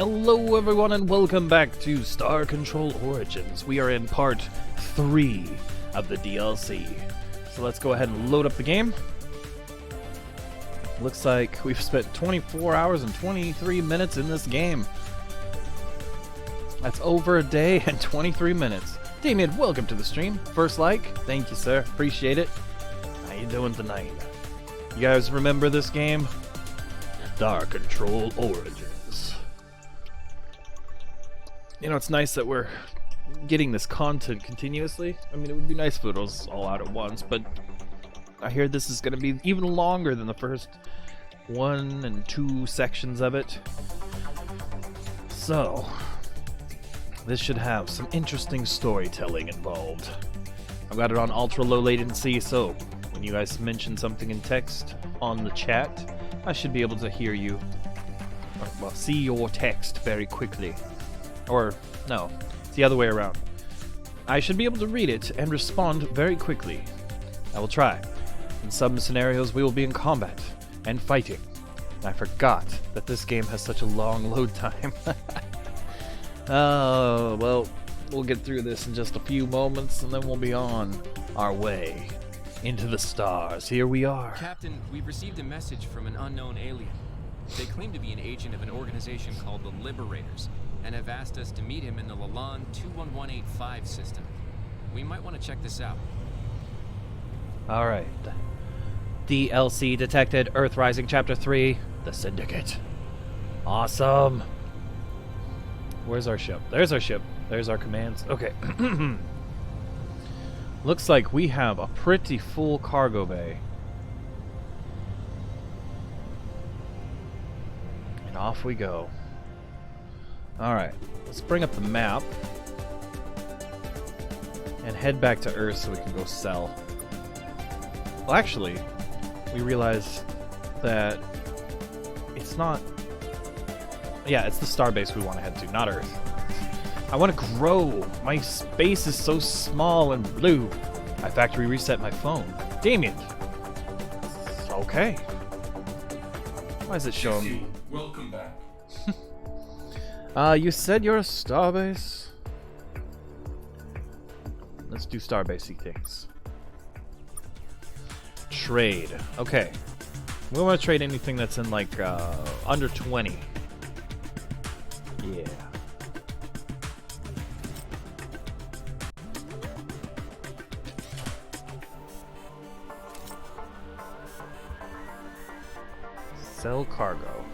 Hello everyone and welcome back to Star Control Origins. We are in part 3 of the DLC. So let's go ahead and load up the game. Looks like we've spent 24 hours and 23 minutes in this game. That's over a day and 23 minutes. Damien, welcome to the stream. First like, thank you sir, appreciate it. How you doing tonight? You guys remember this game? Star Control Origins. You know, it's nice that we're getting this content continuously. I mean, it would be nice if it was all out at once, but I hear this is going to be even longer than the first 1 and 2 sections of it. So, this should have some interesting storytelling involved. I've got it on ultra low latency, so when you guys mention something in text on the chat, I should be able to hear you, or, well, see your text very quickly. Or, no, it's the other way around. I should be able to read it and respond very quickly. I will try. In some scenarios, we will be in combat and fighting. I forgot that this game has such a long load time. Oh, well, we'll get through this in just a few moments, and then we'll be on our way into the stars. Here we are. Captain, we've received a message from an unknown alien. They claim to be an agent of an organization called the Liberators, and have asked us to meet him in the Lalande 21185 system. We might want to check this out. Alright. DLC detected, Earth Rising Chapter 3, The Syndicate. Awesome. Where's our ship? There's our ship. There's our commands. Okay. Looks like we have a pretty full cargo bay. And off we go. Alright, let's bring up the map and head back to Earth so we can go sell. Well, actually, we realized that it's not... Yeah, it's the starbase we want to head to, not Earth. I want to grow! My space is so small and blue. I factory reset my phone. Damien! Okay. Why is it showing me? Welcome back. You said you're a starbase? Let's do starbasey things. Trade. Okay. We don't want to trade anything that's in like under 20. Yeah. Sell cargo.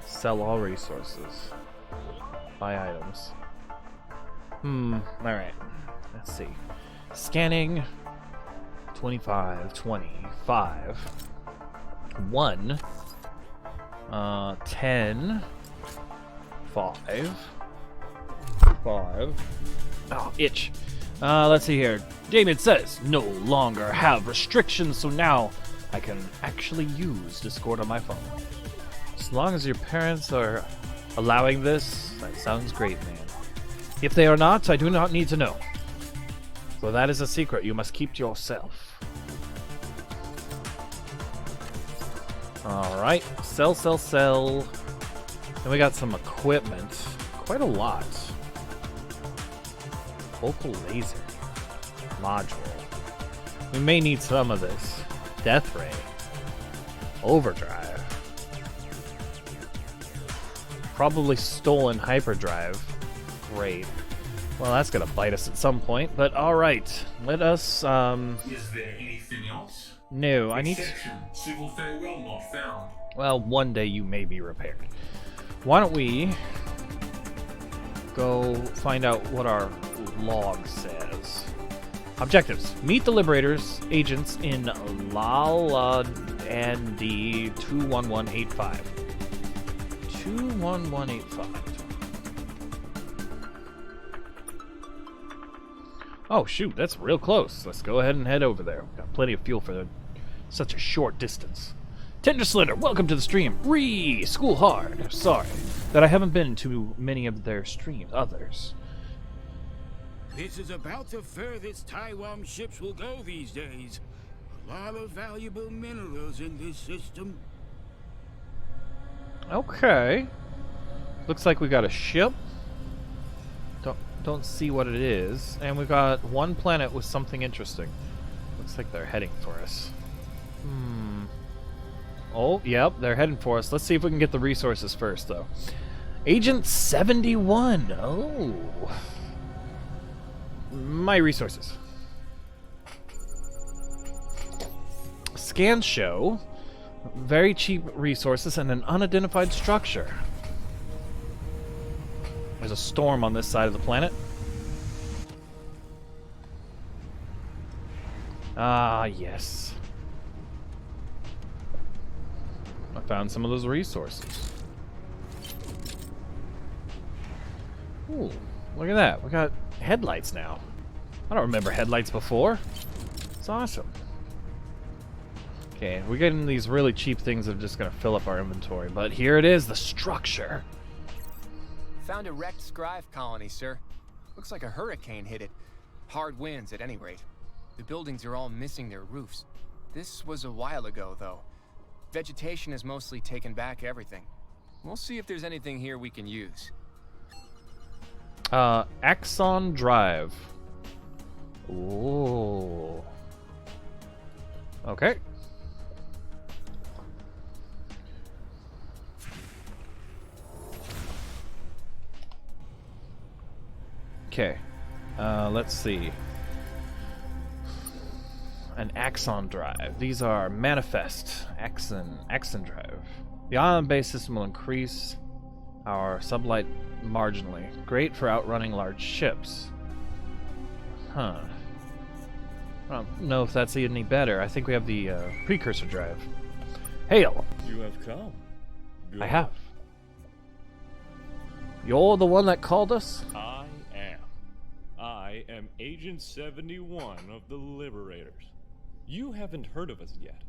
Sell all resources. Buy items. Alright. Let's see. Scanning. 25, 25. 1. 10. 5. 5. Oh, itch. Let's see here. Damien says, no longer have restrictions, so now I can actually use Discord on my phone. As long as your parents are allowing this, that sounds great, man. If they are not, I do not need to know. So that is a secret you must keep to yourself. Alright, sell, sell, sell. Then we got some equipment. Quite a lot. Focal laser. Module. We may need some of this. Death ray. Overdrive. Probably stolen hyperdrive. Great. Well, that's gonna bite us at some point, but alright. Let us, Is there anything else? No, I need to... Exception. Civil farewell not found. Well, one day you may be repaired. Why don't we go find out what our log says. Objectives. Meet the Liberators agents in Lalande 21185. 21185. Oh shoot, that's real close. Let's go ahead and head over there. We've got plenty of fuel for such a short distance. Tender Slender, welcome to the stream. School hard. Sorry that I haven't been to many of their streams. Others. This is about the furthest Taiwan ships will go these days. A lot of valuable minerals in this system. Okay. Looks like we got a ship. Don't see what it is. And we got one planet with something interesting. Looks like they're heading for us. Oh, yep, they're heading for us. Let's see if we can get the resources first, though. Agent 71. Oh. My resources. Scans show very cheap resources and an unidentified structure. There's a storm on this side of the planet. Ah, yes. I found some of those resources. Ooh, look at that. We got headlights now. I don't remember headlights before. It's awesome. Okay, we're getting these really cheap things that are just going to fill up our inventory. But here it is, the structure. Found a wrecked Scrive colony, sir. Looks like a hurricane hit it. Hard winds, at any rate. The buildings are all missing their roofs. This was a while ago, though. Vegetation has mostly taken back everything. We'll see if there's anything here we can use. Axon Drive. Ooh. Okay. Okay. Let's see. An Axon Drive. These are Manifest. Axon Drive. The island-based system will increase our sublight marginally. Great for outrunning large ships. Huh. I don't know if that's any better. I think we have the Precursor Drive. Hail! You have come. Good. I have. You're the one that called us? I am. I am Agent 71 of the Liberators. You haven't heard of us yet,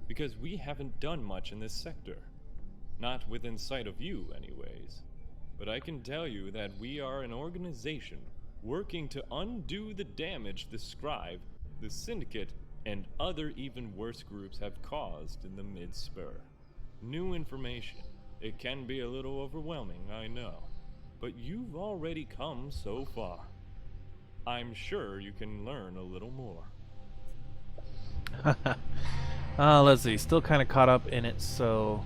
because we haven't done much in this sector. Not within sight of you, anyways. But I can tell you that we are an organization working to undo the damage the Scribe, the Syndicate, and other even worse groups have caused in the mid-spur. New information. It can be a little overwhelming, I know. But you've already come so far. I'm sure you can learn a little more. Let's see. Still kind of caught up in it, so...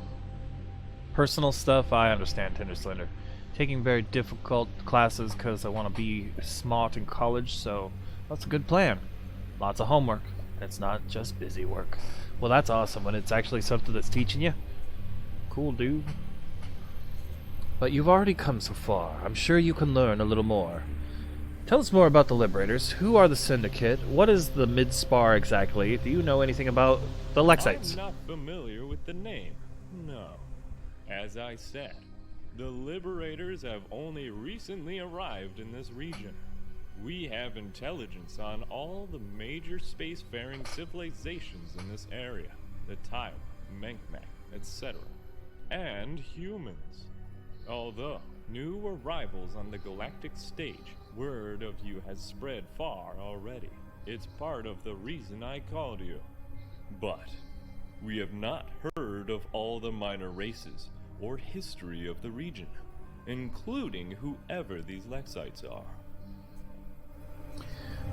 Personal stuff, I understand, Tinderslender. Taking very difficult classes because I want to be smart in college, so that's a good plan. Lots of homework. It's not just busy work. Well, that's awesome when it's actually something that's teaching you. Cool, dude. But you've already come so far. I'm sure you can learn a little more. Tell us more about the Liberators. Who are the Syndicate? What is the Mid-Spar exactly? Do you know anything about the Lexites? I'm not familiar with the name. No. As I said, the Liberators have only recently arrived in this region. We have intelligence on all the major spacefaring civilizations in this area. The Taiwa, Menkmak, etc. And humans. Although new arrivals on the galactic stage, word of you has spread far already. It's part of the reason I called you. But we have not heard of all the minor races or history of the region, including whoever these Lexites are.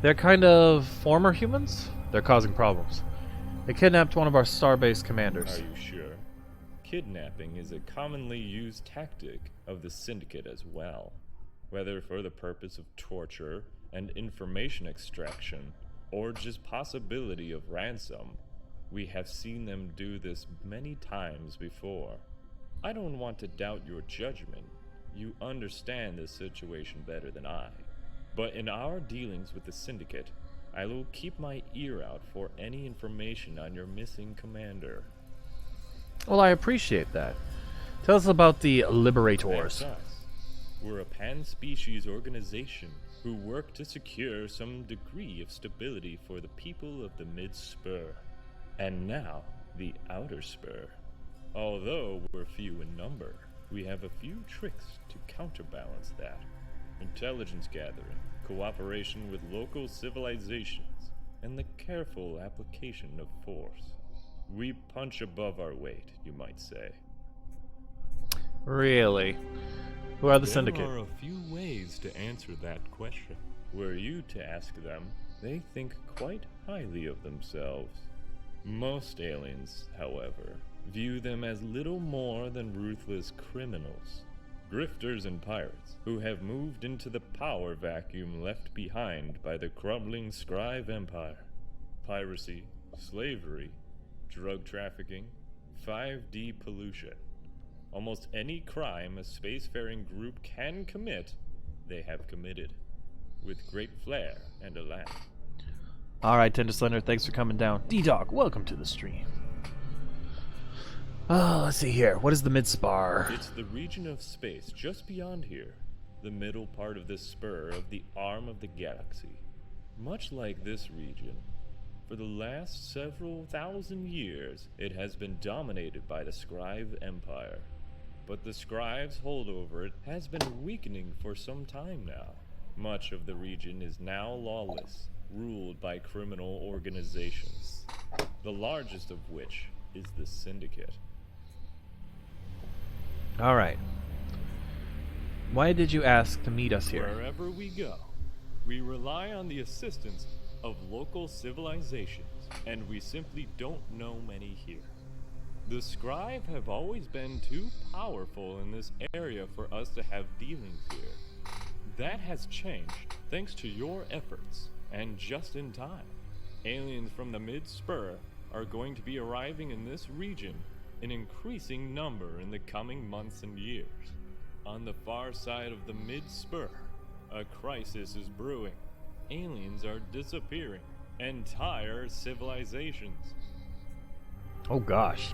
They're kind of former humans? They're causing problems. They kidnapped one of our starbase commanders. Are you sure? Kidnapping is a commonly used tactic of the Syndicate as well, whether for the purpose of torture and information extraction, or just possibility of ransom. We have seen them do this many times before. I don't want to doubt your judgment. You understand this situation better than I. But in our dealings with the Syndicate, I will keep my ear out for any information on your missing commander. Well, I appreciate that. Tell us about the Liberators. That's us. We're a pan-species organization who work to secure some degree of stability for the people of the Mid-Spur. And now, the Outer Spur. Although we're few in number, we have a few tricks to counterbalance that. Intelligence gathering, cooperation with local civilizations, and the careful application of force. We punch above our weight, you might say. Really? Who are the There Syndicate? are a few ways to answer that question. Were you to ask them, they think quite highly of themselves. Most aliens, however, view them as little more than ruthless criminals. Grifters and pirates who have moved into the power vacuum left behind by the crumbling Scribe Empire. Piracy, slavery, drug trafficking, 5D pollution. Almost any crime a spacefaring group can commit, they have committed. With great flair and a laugh. Alright, Tender Slender, thanks for coming down. D-Dog, welcome to the stream. Let's see here. What is the mid-spar? It's the region of space just beyond here, the middle part of this spur of the arm of the galaxy. Much like this region, for the last several thousand years, it has been dominated by the Scribe Empire. But the Scribe's hold over it has been weakening for some time now. Much of the region is now lawless, ruled by criminal organizations, the largest of which is the Syndicate. Alright. Why did you ask to meet us here? Wherever we go, we rely on the assistance of local civilizations, and we simply don't know many here. The Scribe have always been too powerful in this area for us to have dealings here. That has changed thanks to your efforts, and just in time. Aliens from the Mid-Spur are going to be arriving in this region in increasing number in the coming months and years. On the far side of the Mid-Spur, a crisis is brewing. Aliens are disappearing. Entire civilizations. Oh gosh.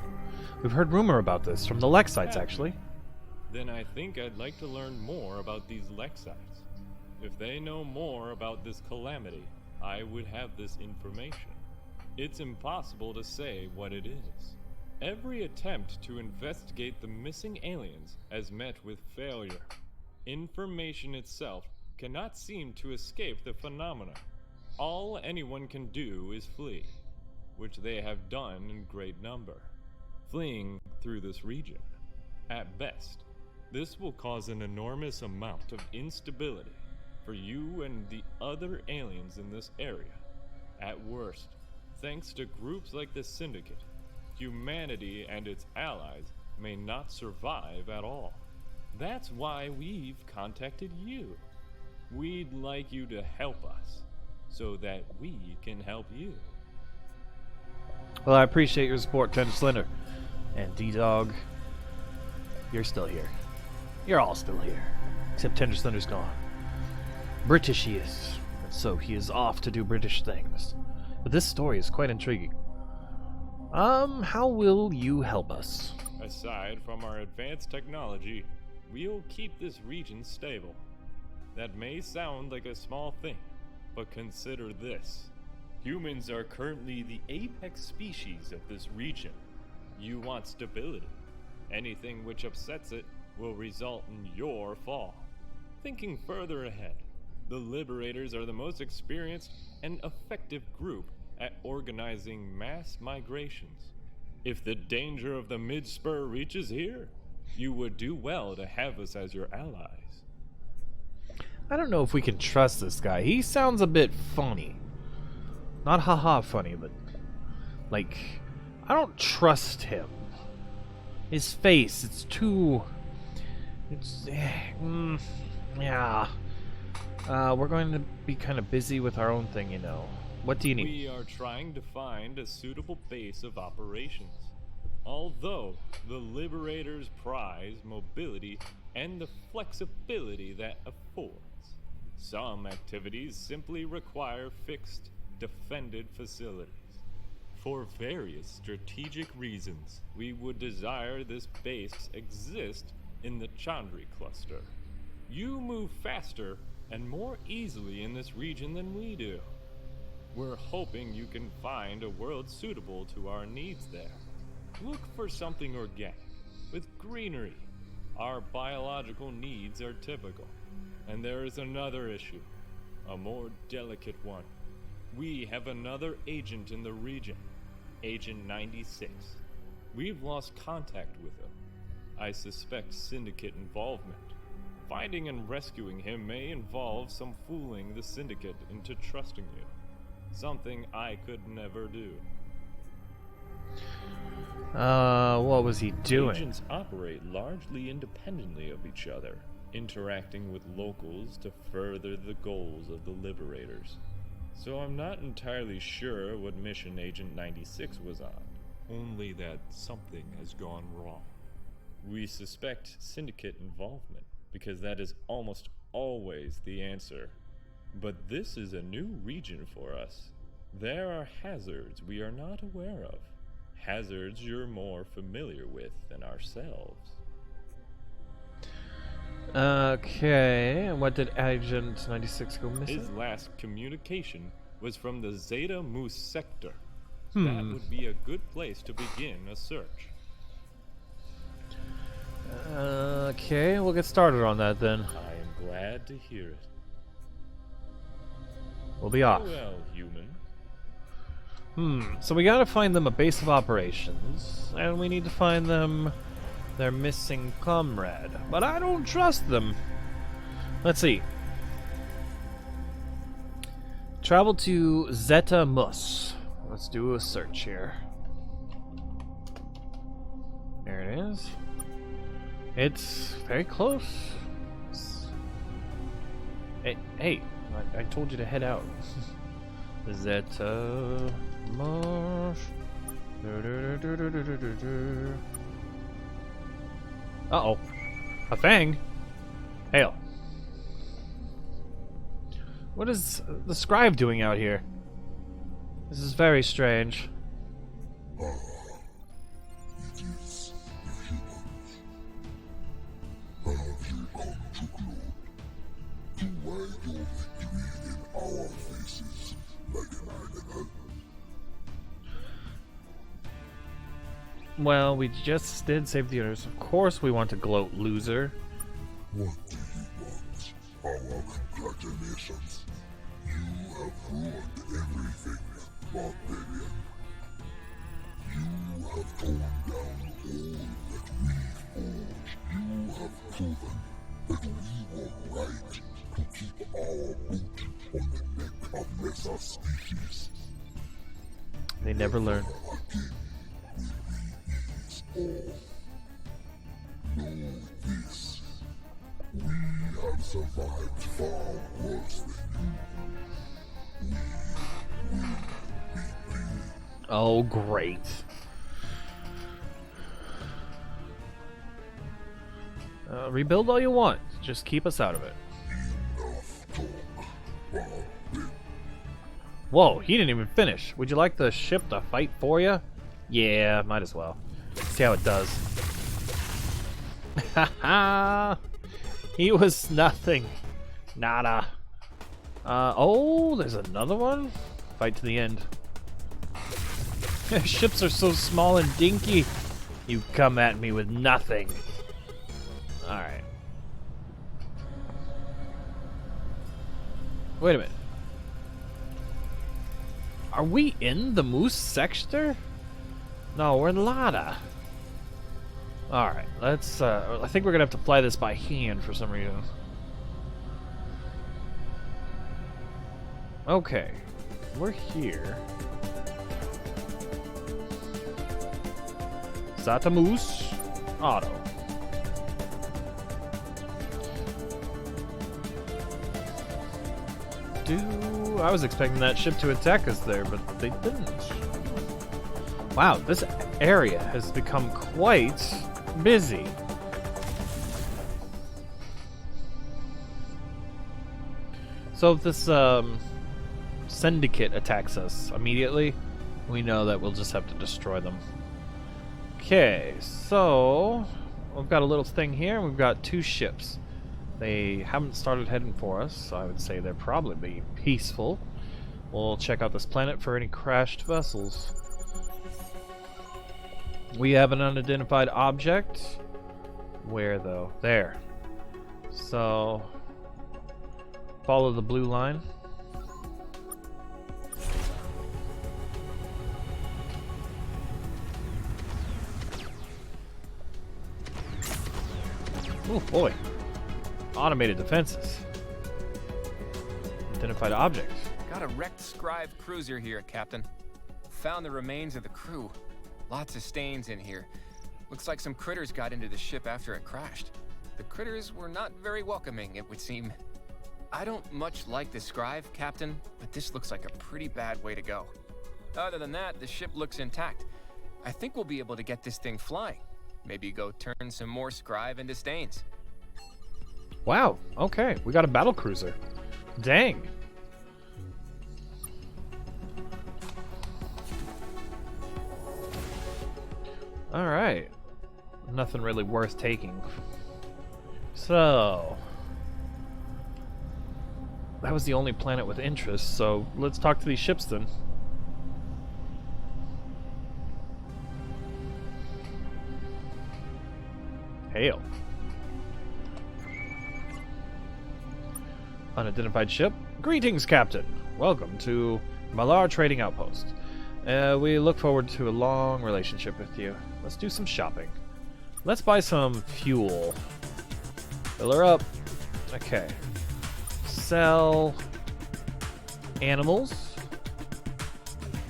We've heard rumor about this from the Lexites, actually. Then I think I'd like to learn more about these Lexites. If they know more about this calamity, I would have this information. It's impossible to say what it is. Every attempt to investigate the missing aliens has met with failure. Information itself cannot seem to escape the phenomena. All anyone can do is flee, which they have done in great number, fleeing through this region. At best, this will cause an enormous amount of instability for you and the other aliens in this area. At worst, thanks to groups like the Syndicate, humanity and its allies may not survive at all. That's why we've contacted you. We'd like you to help us, so that we can help you. Well, I appreciate your support, Tender Slender. And D-Dog, you're still here. You're all still here. Except Tender Slender's gone. British he is, and so he is off to do British things. But this story is quite intriguing. How will you help us? Aside from our advanced technology, we'll keep this region stable. That may sound like a small thing, but consider this. Humans are currently the apex species of this region. You want stability. Anything which upsets it will result in your fall. Thinking further ahead, the Liberators are the most experienced and effective group at organizing mass migrations. If the danger of the Mid-Spur reaches here, you would do well to have us as your allies. I don't know if we can trust this guy. He sounds a bit funny. Not haha funny, but like, I don't trust him. His face, it's too... yeah. We're going to be kind of busy with our own thing, you know. What do you need? We are trying to find a suitable base of operations. Although the Liberators prize mobility and the flexibility that affords, some activities simply require fixed, defended facilities. For various strategic reasons, we would desire this base exist in the Chandri cluster. You move faster and more easily in this region than we do. We're hoping you can find a world suitable to our needs there. Look for something organic, with greenery. Our biological needs are typical. And there is another issue, a more delicate one. We have another agent in the region, Agent 96. We've lost contact with him. I suspect Syndicate involvement. Finding and rescuing him may involve some fooling the Syndicate into trusting you. Something I could never do. What was he doing? Agents operate largely independently of each other, interacting with locals to further the goals of the Liberators. So I'm not entirely sure what mission Agent 96 was on. Only that something has gone wrong. We suspect Syndicate involvement, because that is almost always the answer. But this is a new region for us. There are hazards we are not aware of. Hazards you're more familiar with than ourselves. Okay, and what did Agent 96 go missing? His last communication was from the Zeta Moose sector. That would be a good place to begin a search. Okay, we'll get started on that then. I am glad to hear it. We'll be off. Well, human. So we gotta find them a base of operations, and we need to find them their missing comrade. But I don't trust them. Let's see. Travel to Zeta Mus. Let's do a search here. There it is. It's very close. Hey, I told you to head out. Zeta Mus. Uh-oh. A fang? Hail. What is the scribe doing out here? This is very strange. It is the humans. Have you come to gloat? To write your victory in our faces like an animal? Well, we just did save the universe. Of course we want to gloat, loser. What do you want? Our congratulations. You have ruined everything, barbarian. You have torn down all that we forged. You have proven that we were right to keep our boot on the neck of lesser species. They never learn. Again will be ease all. Know this. We have survived far worse than you. We will be dead. Oh, great. Rebuild all you want. Just keep us out of it. Enough talk, barbarian. Whoa, he didn't even finish. Would you like the ship to fight for you? Yeah, might as well. See how it does. Haha! He was nothing. Nada. Oh, there's another one? Fight to the end. Ships are so small and dinky. You come at me with nothing. Alright. Wait a minute. Are we in the Moose sector? No, we're in Lada. Alright, let's, I think we're gonna have to fly this by hand for some reason. Okay, we're here. Zeta Moose Auto. I was expecting that ship to attack us there, but they didn't. Wow, this area has become quite busy. So if this syndicate attacks us immediately, we know that we'll just have to destroy them. Okay, so we've got a little thing here, and we've got two ships. They haven't started heading for us, so I would say they're probably being peaceful. We'll check out this planet for any crashed vessels. We have an unidentified object. Where, though? There. So, follow the blue line. Oh boy. Automated defenses. Identified object. Got a wrecked scribe cruiser here, Captain. Found the remains of the crew. Lots of stains in here. Looks like some critters got into the ship after it crashed. The critters were not very welcoming, it would seem. I don't much like the scribe, Captain, but this looks like a pretty bad way to go. Other than that, the ship looks intact. I think we'll be able to get this thing flying. Maybe go turn some more scribe into stains. Wow, okay. We got a battle cruiser. Dang. Alright. Nothing really worth taking. So... that was the only planet with interest, so let's talk to these ships then. Hail. Unidentified ship. Greetings, Captain. Welcome to Malar Trading Outpost. We look forward to a long relationship with you. Let's do some shopping. Let's buy some fuel. Fill her up. Okay. Sell animals.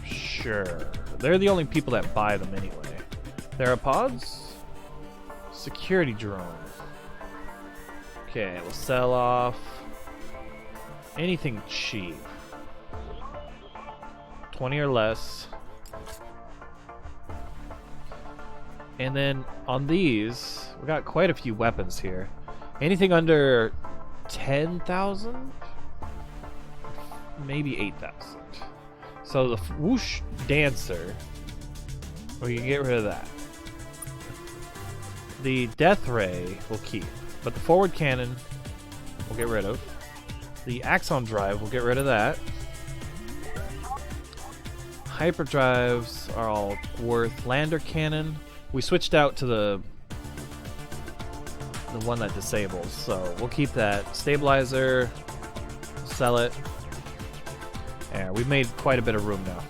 Sure. They're the only people that buy them anyway. Theropods. Security drone. Okay, we'll sell off anything cheap. 20 or less. And then on these, we got quite a few weapons here. Anything under 10,000? Maybe 8,000. So the whoosh dancer, we can get rid of that. The death ray we'll keep, but the forward cannon we'll get rid of. The axon drive we'll get rid of that. Hyperdrives are all worth. Lander cannon, we switched out to the one that disables, so we'll keep that. Stabilizer, sell it. Yeah, we've made quite a bit of room now.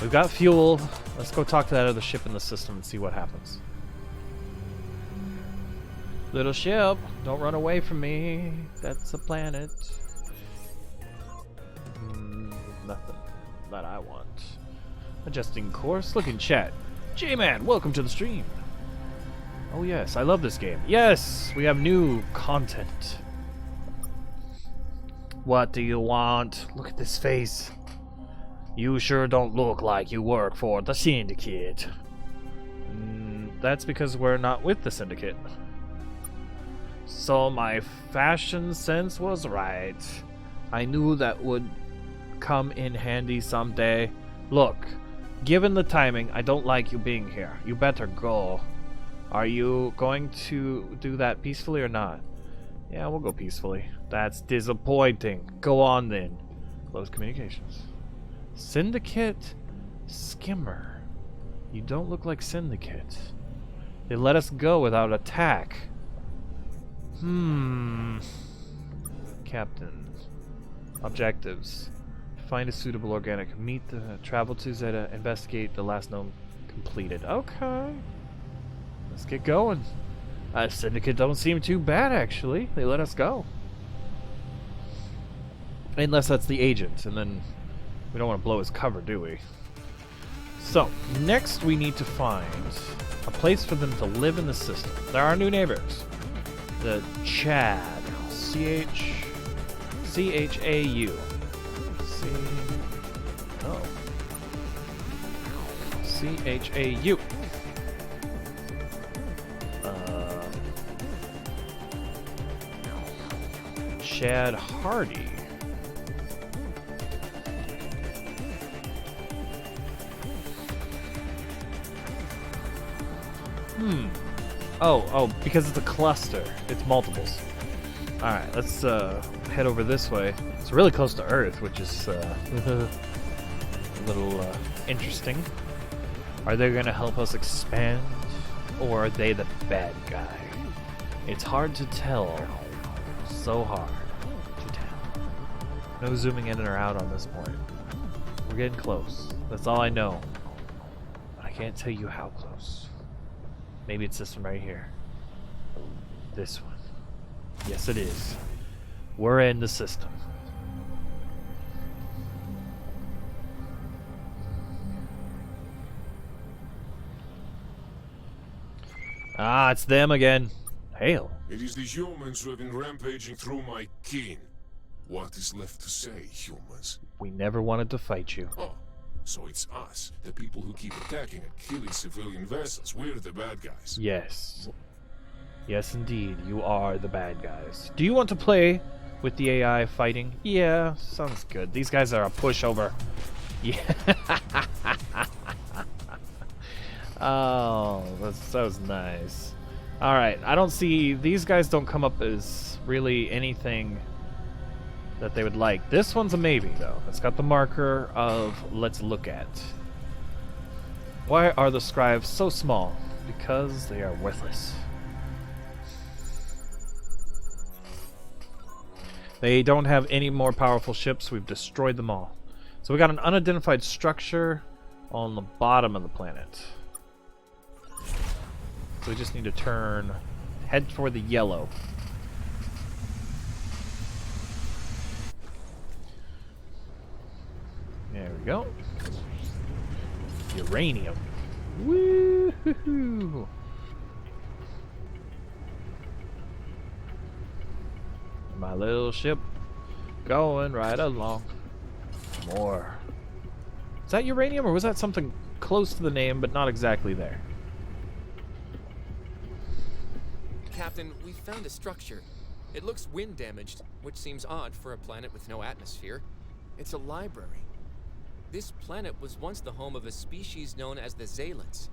We've got fuel. Let's go talk to that other ship in the system and see what happens. Little ship, don't run away from me. That's a planet. Nothing that I want. Adjusting course. Look in chat. J-Man, welcome to the stream. Oh yes, I love this game. Yes, we have new content. What do you want? Look at this face. You sure don't look like you work for the Syndicate. That's because we're not with the Syndicate. So my fashion sense was right. I knew that would come in handy someday. Look, given the timing, I don't like you being here. You better go. Are you going to do that peacefully or not? Yeah, we'll go peacefully. That's disappointing. Go on then. Close communications. Syndicate skimmer. You don't look like Syndicate. They let us go without attack. Captain. Objectives. Find a suitable organic. Meet the travel to Zeta. Investigate the last known completed. Okay. Let's get going. Syndicate don't seem too bad, actually. They let us go. Unless that's the agent, and then we don't want to blow his cover, do we? So, next we need to find a place for them to live in the system. There are new neighbors. The Chad. C-H-A-U. C-H-A-U. Chad Hardy. Oh, because it's a cluster. It's multiples. Alright, let's head over this way. It's really close to Earth, which is a little interesting. Are they going to help us expand, or are they the bad guy? It's hard to tell. So hard to tell. No zooming in or out on this point. We're getting close. That's all I know. But I can't tell you how close. Maybe it's this one right here. This one. Yes, it is. We're in the system. Ah, it's them again. Hail. It is the humans who have been rampaging through my kin. What is left to say, humans? We never wanted to fight you. Oh, so it's us, the people who keep attacking and killing civilian vessels. We're the bad guys. Yes. Yes, indeed. You are the bad guys. Do you want to play with the AI fighting? Yeah, sounds good. These guys are a pushover. Yeah. Oh, that was nice. Alright, I don't see... These guys don't come up as really anything that they would like. This one's a maybe, though. It's got the marker of let's look at. Why are the scribes so small? Because they are worthless. They don't have any more powerful ships. We've destroyed them all. So we got an unidentified structure on the bottom of the planet. So we just need to head toward the yellow. There we go. Uranium. Woo-hoo-hoo. My little ship going right along. More. Is that uranium, or was that something close to the name but not exactly there? Captain, we found a structure. It looks wind damaged, which seems odd for a planet with no atmosphere. It's a library. This planet was once the home of a species known as the Zalids.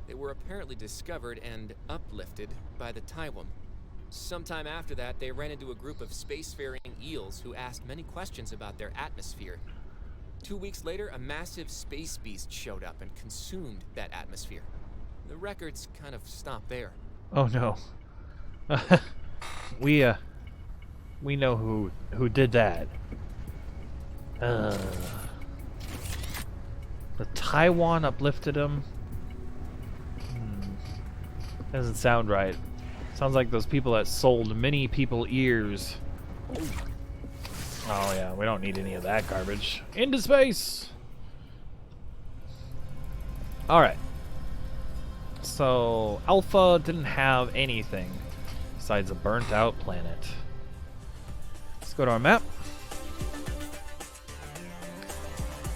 They were apparently discovered and uplifted by the Taiwan. Sometime after that, they ran into a group of spacefaring eels who asked many questions about their atmosphere. 2 weeks later, a massive space beast showed up and consumed that atmosphere. The records kind of stop there. Oh no. We know who did that. The Taiwan uplifted him. Doesn't sound right. Sounds like those people that sold many people ears. Oh yeah, we don't need any of that garbage. Into space! Alright. So, Alpha didn't have anything besides a burnt out planet. Let's go to our map.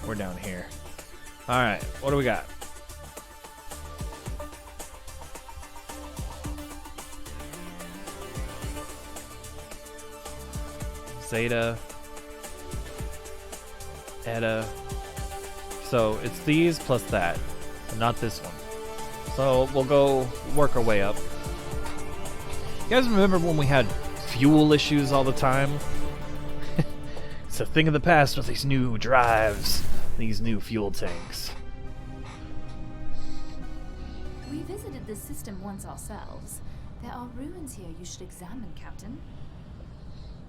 We're down here. Alright, what do we got? Zeta, Eta. So it's these plus that, and not this one. So we'll go work our way up. You guys remember when we had fuel issues all the time? It's a thing of the past with these new drives, these new fuel tanks. We visited this system once ourselves. There are ruins here you should examine, Captain.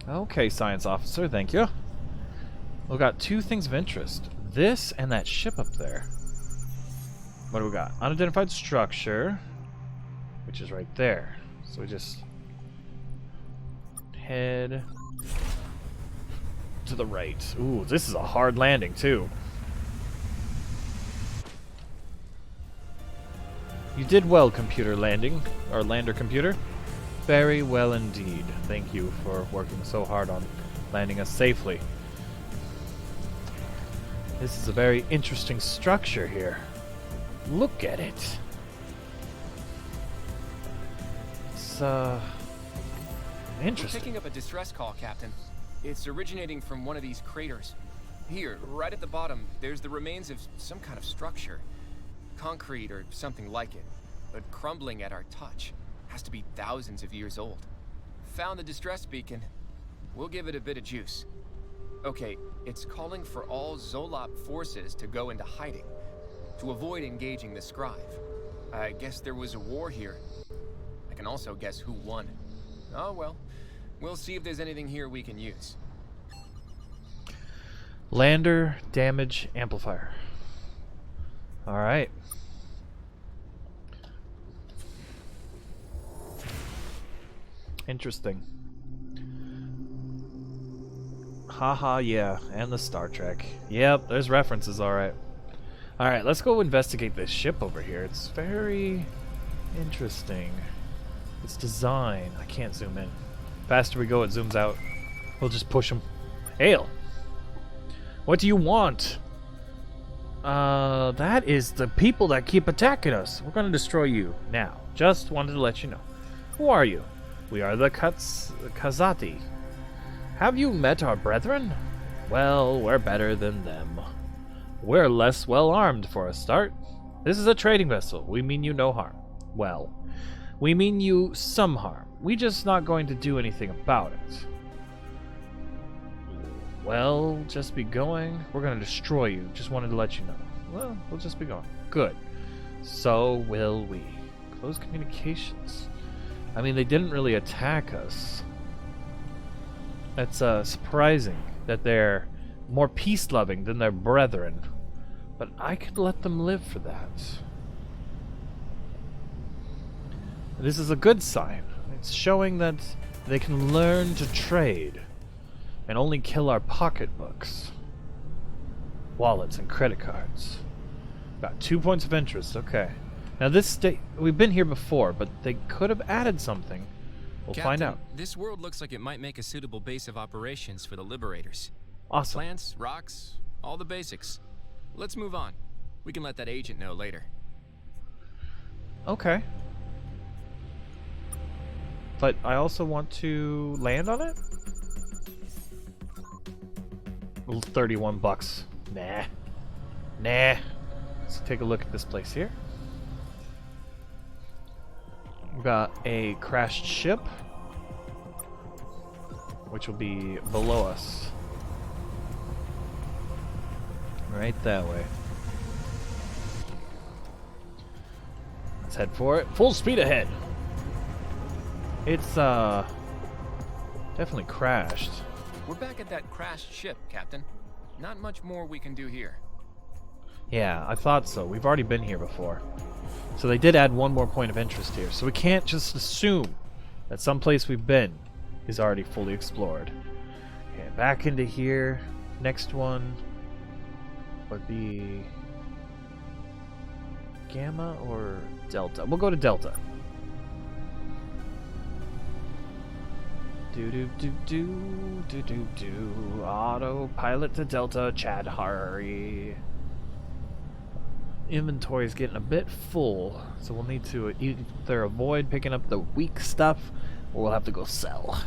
Okay, science officer, thank you. We've got two things of interest. This and that ship up there. What do we got? Unidentified structure, which is right there. So we just head to the right. Ooh, this is a hard landing, too. You did well, computer landing, or lander computer. Very well indeed. Thank you for working so hard on landing us safely. This is a very interesting structure here. Look at it. It's, interesting. We're picking up a distress call, Captain. It's originating from one of these craters. Here, right at the bottom, there's the remains of some kind of structure. Concrete or something like it, but crumbling at our touch. Has to be thousands of years old. Found the distress beacon. We'll give it a bit of juice. Okay, it's calling for all Zolop forces to go into hiding, to avoid engaging the scribe. I guess there was a war here. I can also guess who won. Oh well, we'll see if there's anything here we can use. Lander damage amplifier. Alright. Interesting. Haha, yeah. And the Star Trek. Yep, there's references, alright. Alright, let's go investigate this ship over here. It's very interesting. Its design. I can't zoom in. Faster we go, it zooms out. We'll just push him. Hail! What do you want? That is the people that keep attacking us. We're gonna destroy you now. Just wanted to let you know. Who are you? We are the Kazati. Have you met our brethren? Well, we're better than them. We're less well armed for a start. This is a trading vessel. We mean you no harm. Well, we mean you some harm. We just not going to do anything about it. Well, just be going. We're going to destroy you. Just wanted to let you know. Well, we'll just be going. Good. So will we. Close communications. I mean, they didn't really attack us. That's surprising that they're more peace-loving than their brethren. But I could let them live for that. This is a good sign. It's showing that they can learn to trade and only kill our pocketbooks, wallets, and credit cards. Got 2 points of interest. Okay. Now this state, we've been here before, but they could have added something. We'll find out. This world looks like it might make a suitable base of operations for the Liberators. Awesome. Plants, rocks, all the basics. Let's move on. We can let that agent know later. Okay. But I also want to land on it? 31 bucks. Nah. Nah. Let's take a look at this place here. We've got a crashed ship, which will be below us. Right that way. Let's head for it. Full speed ahead. It's definitely crashed. We're back at that crashed ship, Captain. Not much more we can do here. Yeah, I thought so. We've already been here before. So they did add one more point of interest here. So we can't just assume that someplace we've been is already fully explored. Okay, back into here. Next one would be Gamma or Delta. We'll go to Delta. Do. Autopilot to Delta, Chad Hari. Inventory is getting a bit full, so we'll need to either avoid picking up the weak stuff, or we'll have to go sell.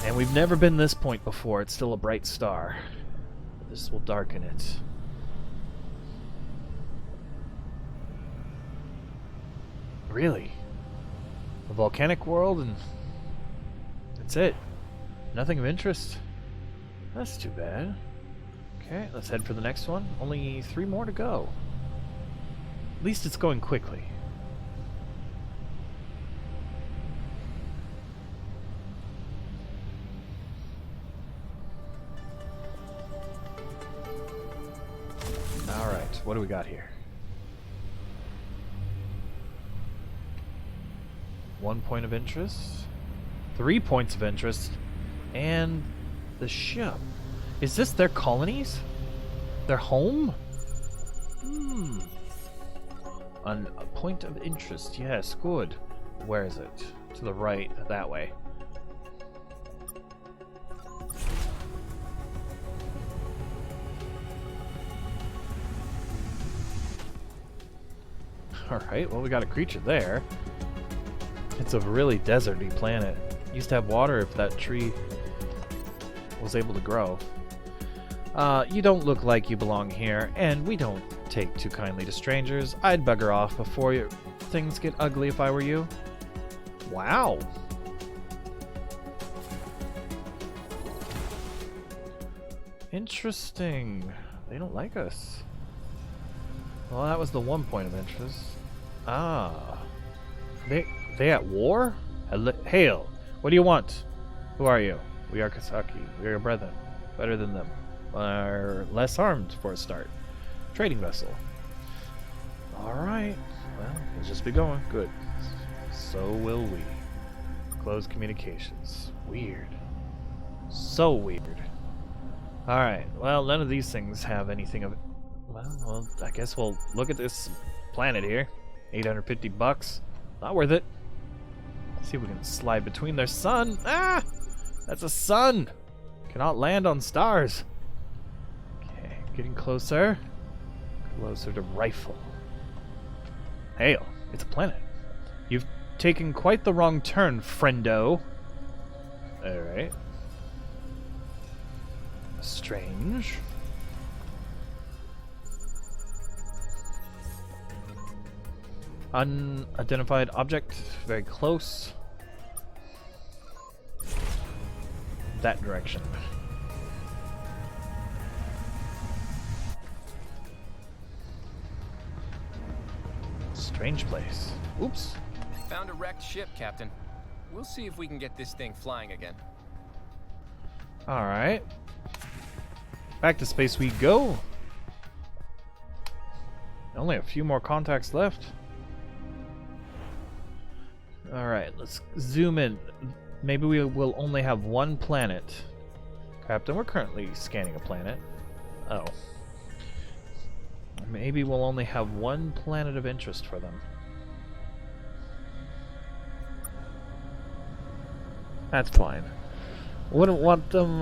And we've never been this point before. It's still a bright star. This will darken it. Really? A volcanic world and that's it. Nothing of interest. That's too bad. Okay, let's head for the next one. Only 3 more to go. At least it's going quickly. Alright, what do we got here? 1 point of interest. 3 points of interest. And the ship. Is this their colonies? Their home? A point of interest. Yes, good. Where is it? To the right, that way. Alright, well we got a creature there. It's a really deserty planet. Used to have water if that tree was able to grow. You don't look like you belong here, and we don't take too kindly to strangers. I'd bugger off before things get ugly if I were you. Wow. Interesting. They don't like us. Well, that was the 1 point of interest. Ah. They at war? Hail. What do you want? Who are you? We are Kasaki. We are your brethren. Better than them. Are less armed for a start. Trading vessel. Alright. Well, we'll just be going. Good. So will we. Close communications. Weird. So weird. Alright, well, none of these things have anything of... Well, I guess we'll look at this planet here. 850 bucks. Not worth it. Let's see if we can slide between their sun. Ah! That's a sun! Cannot land on stars. Okay, getting closer. Closer to rifle. Hail, it's a planet. You've taken quite the wrong turn, friendo. Alright. Strange. Unidentified object, very close. That direction. Strange place. Oops. Found a wrecked ship, Captain. We'll see if we can get this thing flying again. Alright. Back to space we go. Only a few more contacts left. Alright, let's zoom in. Maybe we will only have one planet. Captain, we're currently scanning a planet. Oh. Maybe we'll only have one planet of interest for them. That's fine. Wouldn't want them,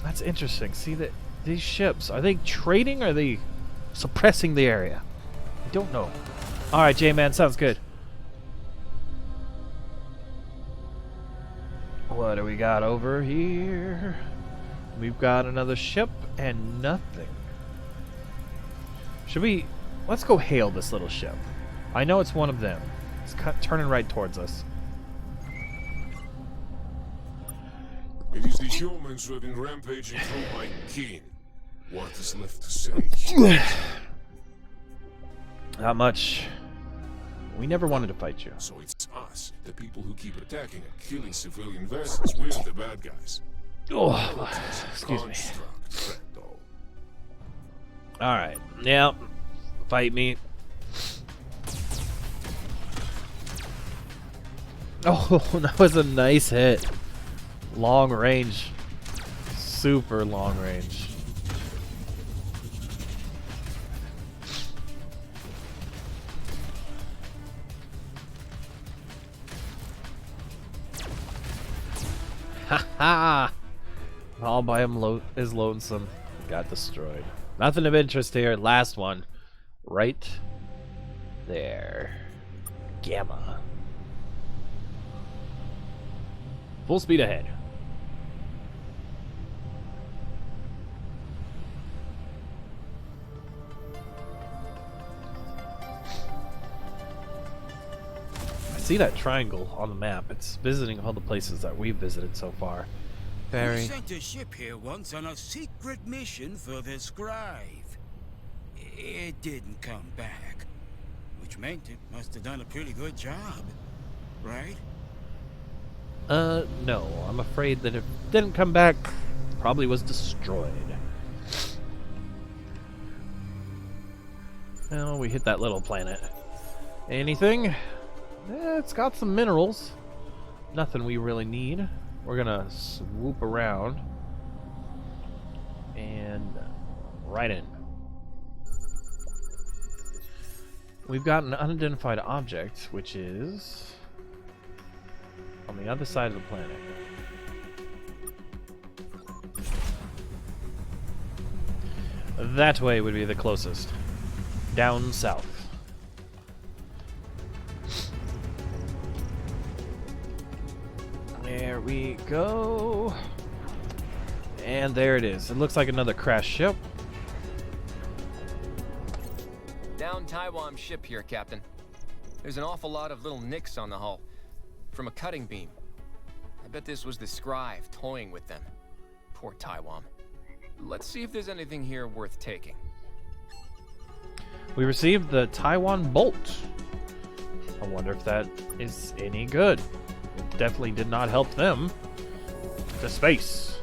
That's interesting. See, that these ships, are they trading or are they suppressing the area? I don't know. Alright, J-Man, sounds good. What do we got over here? We've got another ship and nothing. Should we... Let's go hail this little ship. I know it's one of them. It's turning right towards us. It is the humans who have been rampaging through my kin. What is left to say? Not much. We never wanted to fight you. So it's us, the people who keep attacking and killing civilian vessels. We're the bad guys. Oh, excuse me. Construct, friendo. Alright, yeah. Fight me. Oh, that was a nice hit. Long range. Super long range. Haha! All by him is lonesome. Got destroyed. Nothing of interest here. Last one. Right there. Gamma. Full speed ahead. I see that triangle on the map. It's visiting all the places that we've visited so far. We Very. sent a ship here once on a secret mission for the scribe. It didn't come back, which meant it must have done a pretty good job, right? No. I'm afraid that if it didn't come back, probably was destroyed. Well, we hit that little planet. Anything? It's got some minerals. Nothing we really need. We're gonna swoop around and right in. We've got an unidentified object, which is on the other side of the planet. That way would be the closest. Down south. There we go. And there it is. It looks like another crashed ship. Down Taiwan ship here, Captain. There's an awful lot of little nicks on the hull from a cutting beam. I bet this was the scribe toying with them. Poor Taiwan. Let's see if there's anything here worth taking. We received the Taiwan Bolt. I wonder if that is any good. It definitely did not help them to space.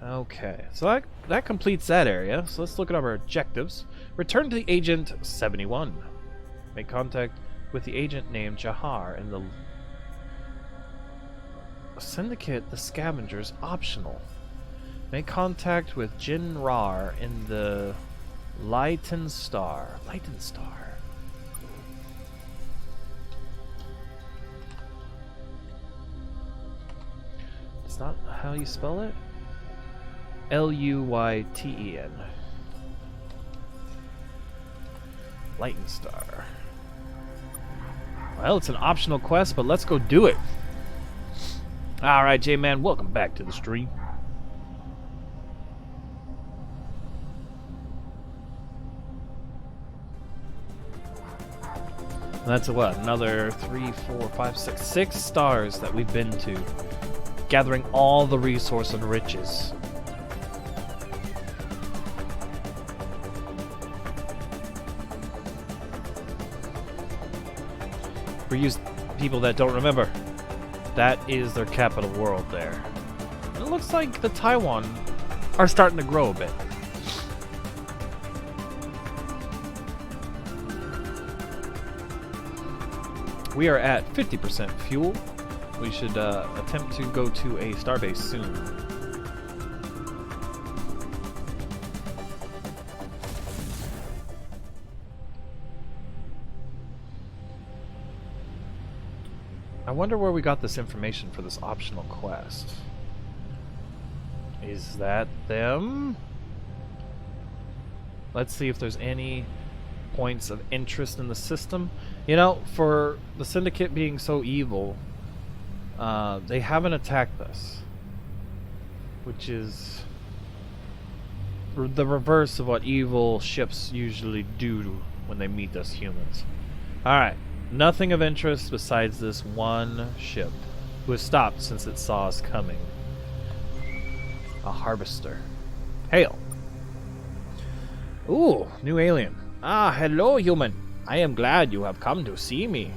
Okay, so that completes that area. So let's look at our objectives. Return to the Agent 71. Make contact with the agent named Jahar in the Syndicate the Scavengers optional. Make contact with Jin Rar in the Lighten Star. It's not how you spell it? Luyten. Lighten Star. Well, it's an optional quest, but let's go do it. Alright, J-Man, welcome back to the stream. That's what? Another 3, 4, 5, 6 stars that we've been to. Gathering all the resource and riches. For you people that don't remember, that is their capital world there. And it looks like the Taiwan are starting to grow a bit. We are at 50% fuel. We should attempt to go to a starbase soon. I wonder where we got this information for this optional quest. Is that them? Let's see if there's any points of interest in the system. You know, for the Syndicate being so evil, they haven't attacked us, which is the reverse of what evil ships usually do when they meet us humans. Alright, nothing of interest besides this one ship, who has stopped since it saw us coming. A harvester. Hail! Ooh, new alien. Ah, hello, human. I am glad you have come to see me.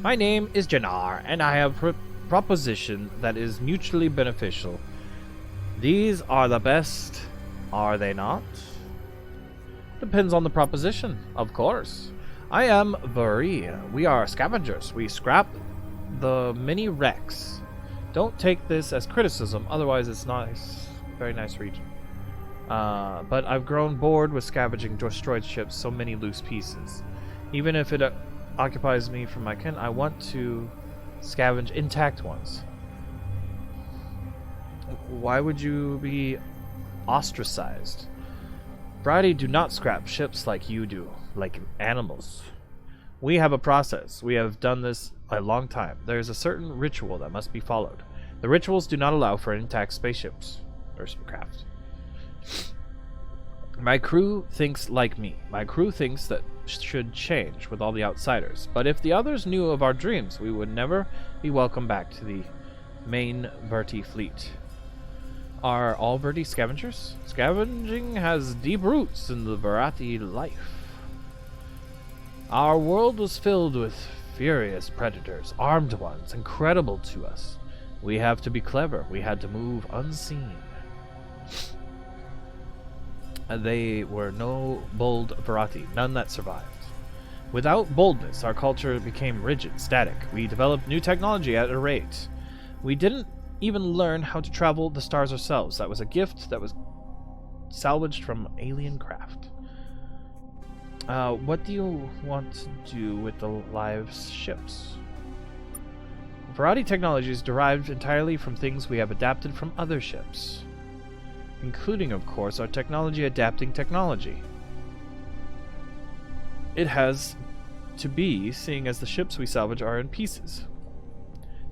My name is Jannar, and I have a proposition that is mutually beneficial. These are the best, are they not? Depends on the proposition, of course. I am Vari. We are scavengers. We scrap the mini wrecks. Don't take this as criticism, otherwise it's nice. Very nice region. But I've grown bored with scavenging destroyed ships, so many loose pieces. Even if it occupies me from my kin, I want to scavenge intact ones. Why would you be ostracized? Brady do not scrap ships like you do, like animals. We have a process. We have done this a long time. There is a certain ritual that must be followed. The rituals do not allow for intact spaceships or craft. My crew thinks like me. My crew thinks that should change with all the outsiders. But if the others knew of our dreams, we would never be welcome back to the main Verti fleet. Are all Verti scavengers? Scavenging has deep roots in the Verati life. Our world was filled with furious predators, armed ones, incredible to us. We have to be clever. We had to move unseen. They were no bold Verati, none that survived. Without boldness, our culture became rigid, static. We developed new technology at a rate. We didn't even learn how to travel the stars ourselves. That was a gift that was salvaged from alien craft. What do you want to do with the live ships? Verati technology is derived entirely from things we have adapted from other ships, including, of course, our technology adapting technology. It has to be, seeing as the ships we salvage are in pieces.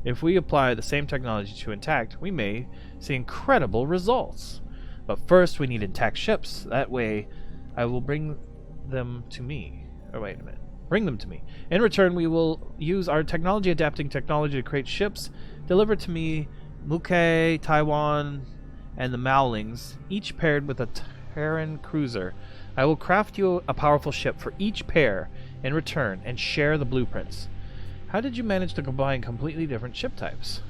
If we apply the same technology to intact, we may see incredible results. But first we need intact ships. That way I will bring them to me. Or wait a minute. Bring them to me. In return, we will use our technology adapting technology to create ships delivered to me, Muke, Taiwan, and the Mowlings, each paired with a Terran cruiser. I will craft you a powerful ship for each pair in return and share the blueprints. How did you manage to combine completely different ship types?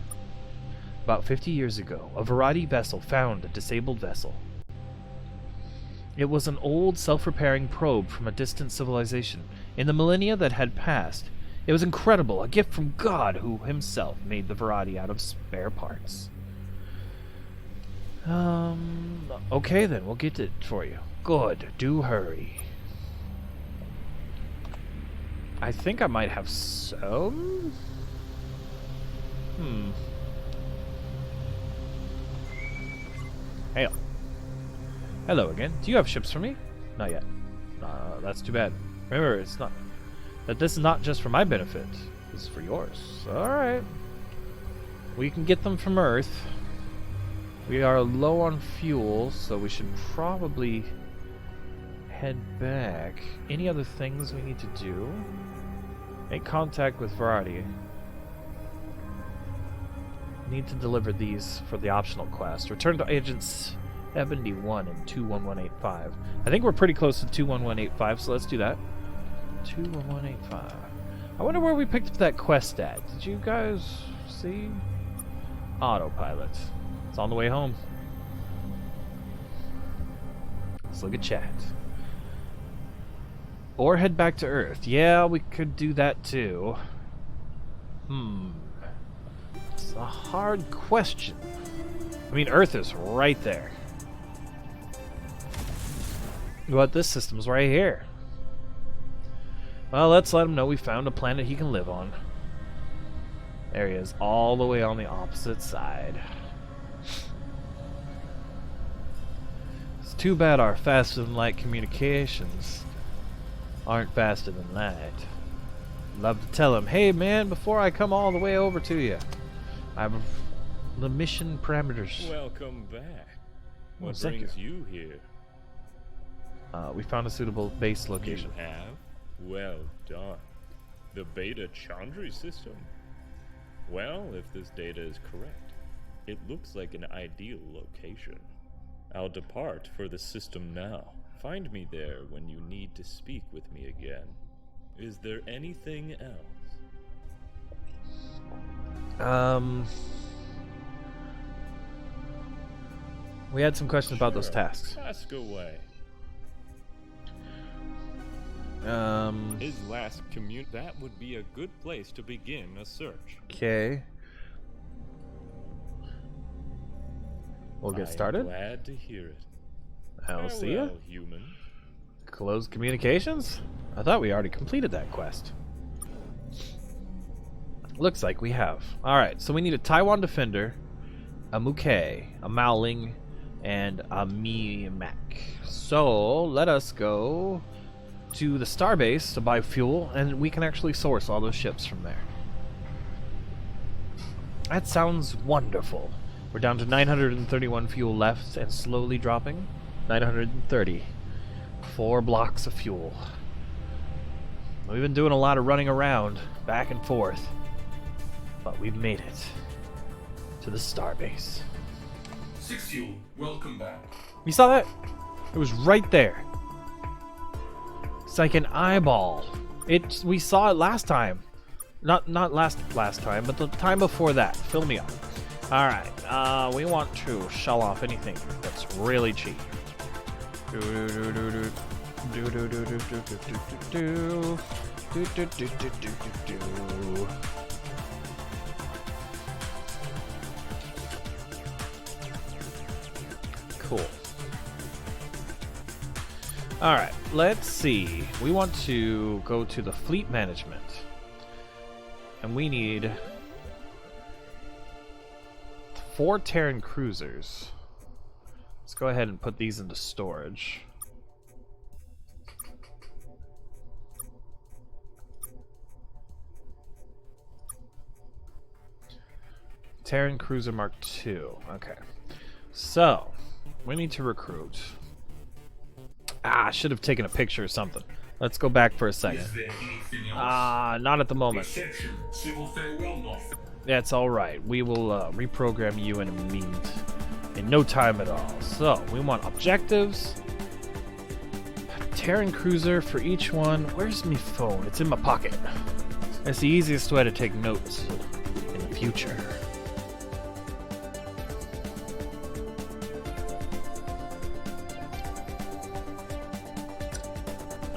About 50 years ago, a Verati vessel found a disabled vessel. It was an old, self-repairing probe from a distant civilization. In the millennia that had passed, It was incredible, a gift from God, who himself made the variety out of spare parts. Okay then, we'll get it for you. Good, do hurry. I think I might have some... Hey. Hello again. Do you have ships for me? Not yet. That's too bad. Remember, it's not... that this is not just for my benefit. This is for yours. Alright. We can get them from Earth. We are low on fuel, so we should probably head back. Any other things we need to do? Make contact with Variety. Need to deliver these for the optional quest. Return to Agents 71 and 21185. I think we're pretty close to 21185, so let's do that. 21185. I wonder where we picked up that quest at. Did you guys see? Autopilot. It's on the way home. Let's look at chat. Or head back to Earth. Yeah, we could do that too. It's a hard question. I mean, Earth is right there. But this system's right here. Well, let's let him know we found a planet he can live on. There he is, all the way on the opposite side. It's too bad our faster-than-light communications aren't faster than light. Love to tell him, hey man, before I come all the way over to you, I have the mission parameters. Welcome back. What thank brings you here? We found a suitable base location. You have? Well done. The Beta Chandri system. Well, if this data is correct, it looks like an ideal location. I'll depart for the system now. Find me there when you need to speak with me again. Is there anything else? We had some questions about those tasks. Ask away. His last commute. That would be a good place to begin a search. Okay. We'll get started. I'm glad to hear it. I'll see ya. Farewell, human. Close communications? I thought we already completed that quest. Looks like we have. Alright, so we need a Taiwan Defender, a Mukei, a Maoling, and a Mimak. So, let us go to the starbase to buy fuel, and we can actually source all those ships from there. That sounds wonderful. We're down to 931 fuel left and slowly dropping. 930. 4 blocks of fuel. We've been doing a lot of running around, back and forth, but we've made it to the starbase. 6 Fuel, welcome back. You saw that? It was right there. It's like an eyeball. We saw it last time. Not last time, but the time before that. Fill me up. All right. We want to shell off anything that's really cheap. Cool. Alright, let's see. We want to go to the fleet management. And we need 4 Terran cruisers. Let's go ahead and put these into storage. Terran Cruiser Mark II. Okay. So, we need to recruit. I should have taken a picture or something. Let's go back for a second. Is there anything else? Not at the moment. Reception, civil farewell not. That's alright. We will reprogram you in a minute. In no time at all. So, we want objectives. Terran Cruiser for each one. Where's my phone? It's in my pocket. That's the easiest way to take notes in the future.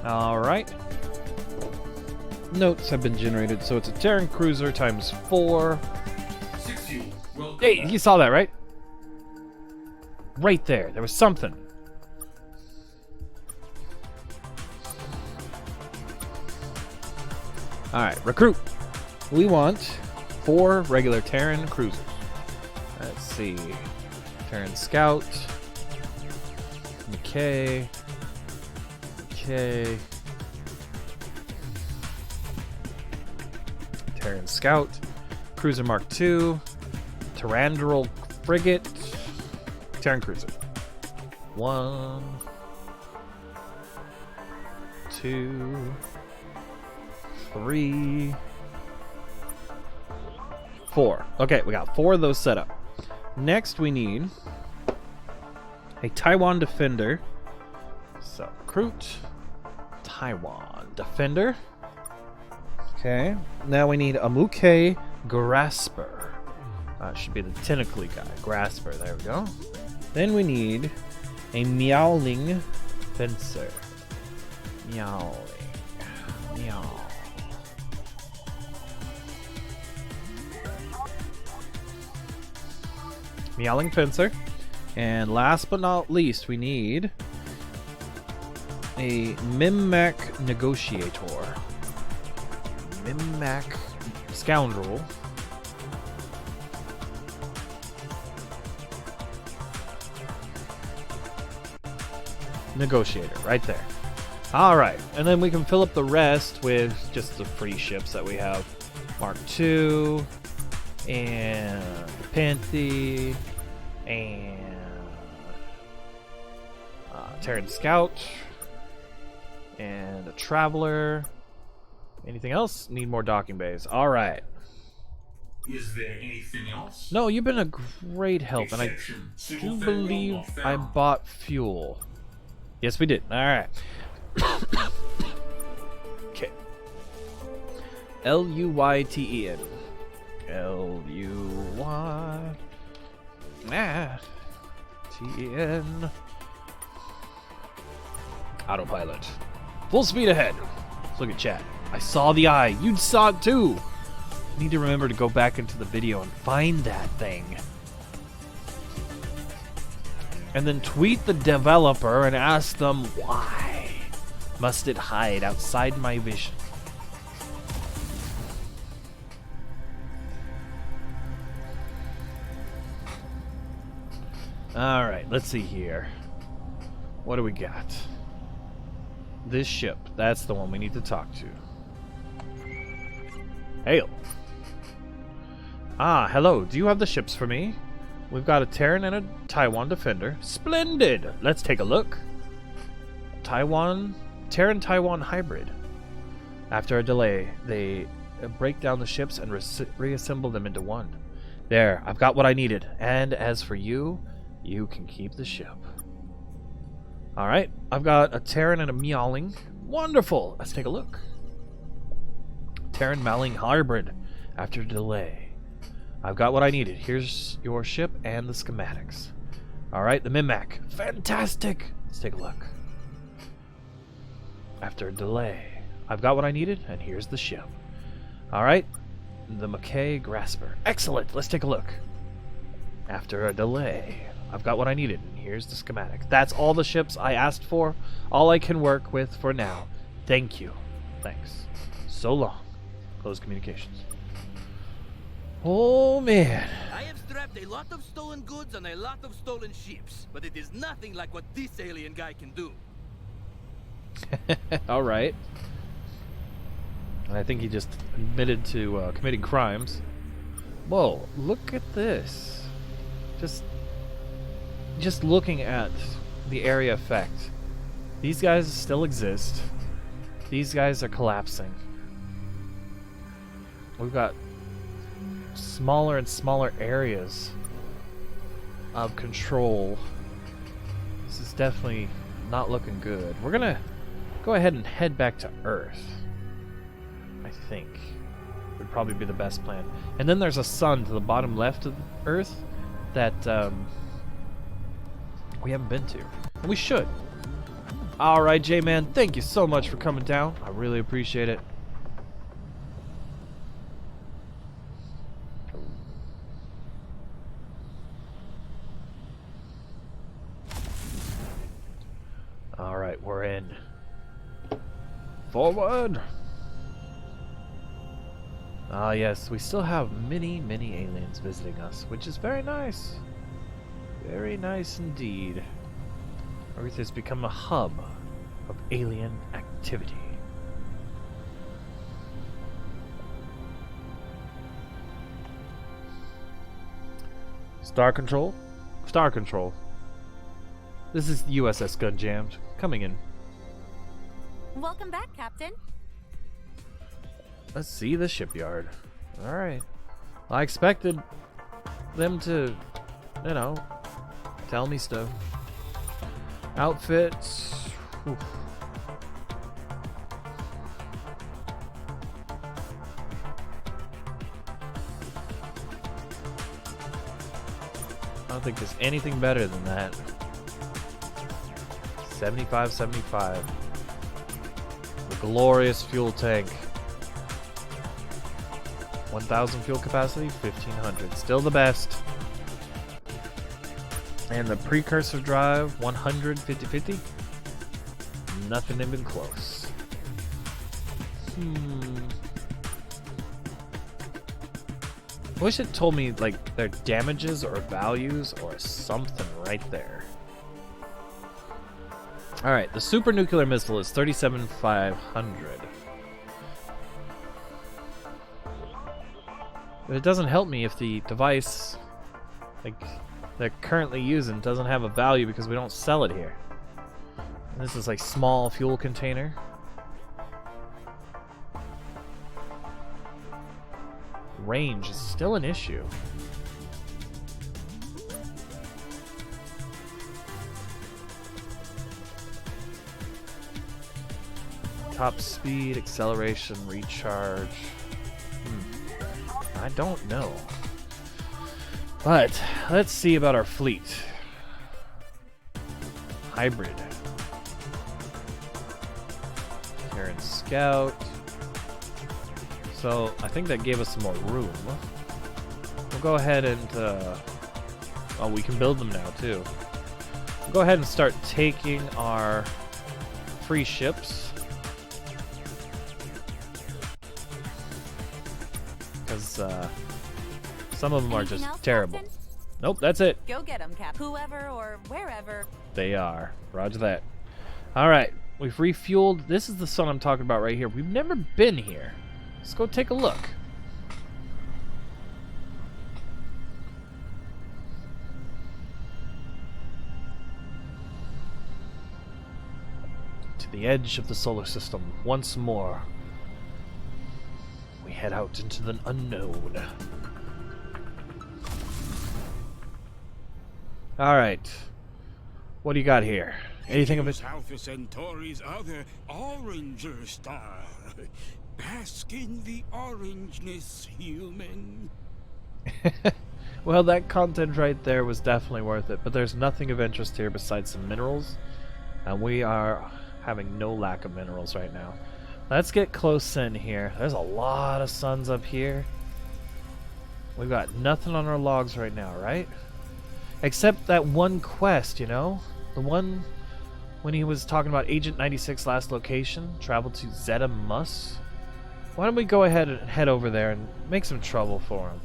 Alright. notes have been generated, so it's a Terran cruiser times 4. 6 fuel. Welcome Hey, back. you saw that, right? Right there. There was something. Alright, recruit. We want 4 regular Terran cruisers. Let's see. Terran Scout. McKay. Terran Scout. Cruiser Mark II. Tyrandral Frigate. Terran Cruiser. 1, 2, 3, 4. Okay, we got 4 of those set up. Next, we need a Taiwan Defender. So, recruit Taiwan Defender. Okay, now we need a Muke Grasper. Should be the tentacly guy. Grasper, there we go. Then we need a Meowling Fencer. Meow. Meowling Fencer. And last but not least, we need a Mimmac Negotiator. Mimmac Scoundrel. Negotiator, right there. Alright, and then we can fill up the rest with just the free ships that we have. Mark II, and Panthy, and Terran Scout, and a Traveler. Anything else? Need more docking bays. Alright. Is there anything else? No, you've been a great help, and I Exception. do Civil believe farewell not I found. bought fuel. Yes, we did. Alright. Okay. Luyten. Luyten. Autopilot. Full speed ahead. Let's look at chat. I saw the eye. You saw it too. I need to remember to go back into the video and find that thing. And then tweet the developer and ask them why must it hide outside my vision. Alright, let's see here. What do we got? This ship. That's the one we need to talk to. Hail. Ah, hello. Do you have the ships for me? We've got a Terran and a Taiwan Defender. Splendid! Let's take a look. Terran-Taiwan hybrid. After a delay, they break down the ships and reassemble them into one. There, I've got what I needed. And as for you, you can keep the ship. Alright, I've got a Terran and a Meowling. Wonderful! Let's take a look. Terran-Meowling hybrid. After a delay. I've got what I needed. Here's your ship and the schematics. Alright, the Mimmac. Fantastic! Let's take a look. After a delay. I've got what I needed, and here's the ship. Alright, the McKay Grasper. Excellent! Let's take a look. After a delay. I've got what I needed, and here's the schematic. That's all the ships I asked for. All I can work with for now. Thank you. Thanks. So long. Close communications. Oh, man. I have strapped a lot of stolen goods on a lot of stolen ships, but it is nothing like what this alien guy can do. All right. And I think he just admitted to committing crimes. Whoa, look at this. Just looking at the area effect. These guys still exist. These guys are collapsing. We've got smaller and smaller areas of control. This is definitely not looking good. We're gonna go ahead and head back to Earth. I think would probably be the best plan. And then there's a sun to the bottom left of Earth that we haven't been to, and we should. All right, J-Man, thank you so much for coming down. I really appreciate it. Forward! Ah, yes, we still have many, many aliens visiting us, which is very nice. Very nice indeed. Earth has become a hub of alien activity. Star Control? Star Control. This is the USS Gunjamed, coming in. Welcome back, Captain. Let's see the shipyard. Alright. I expected them to, you know, tell me stuff. Outfits. Oof. I don't think there's anything better than that. 75. The glorious fuel tank. 1,000 fuel capacity, 1,500. Still the best. And the precursor drive, 100, 50-50. Nothing even close. Wish it told me like their damages or values or something right there. Alright, the super nuclear missile is 37,500. But it doesn't help me if the device like they're currently using doesn't have a value because we don't sell it here. And this is like small fuel container. Range is still an issue. Top speed, acceleration, recharge. I don't know. But let's see about our fleet. Hybrid. Terran Scout. So I think that gave us some more room. We'll go ahead and oh, we can build them now too. We'll go ahead and start taking our free ships. Because some of them are just terrible. Captain? Nope, that's it. Go get them, Cap. Whoever or wherever. They are. Roger that. Alright, we've refueled. This is the sun I'm talking about right here. We've never been here. Let's go take a look. To the edge of the solar system once more. We head out into the unknown. Alright. What do you got here? Anything of it? Alpha Centauri's other Oranger star. Bask in the orangeness, human. Well, that content right there was definitely worth it, but there's nothing of interest here besides some minerals, and we are having no lack of minerals right now. Let's get close in here. There's a lot of suns up here. We've got nothing on our logs right now, right? Except that one quest, you know? The one when he was talking about Agent 96 last location, travel to Zeta Mus. Why don't we go ahead and head over there and make some trouble for him?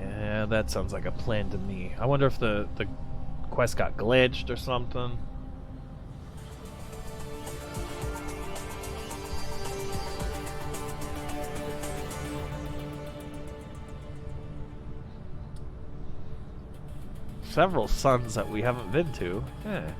Yeah, that sounds like a plan to me. I wonder if the quest got glitched or something. Several suns that we haven't been to. Yeah.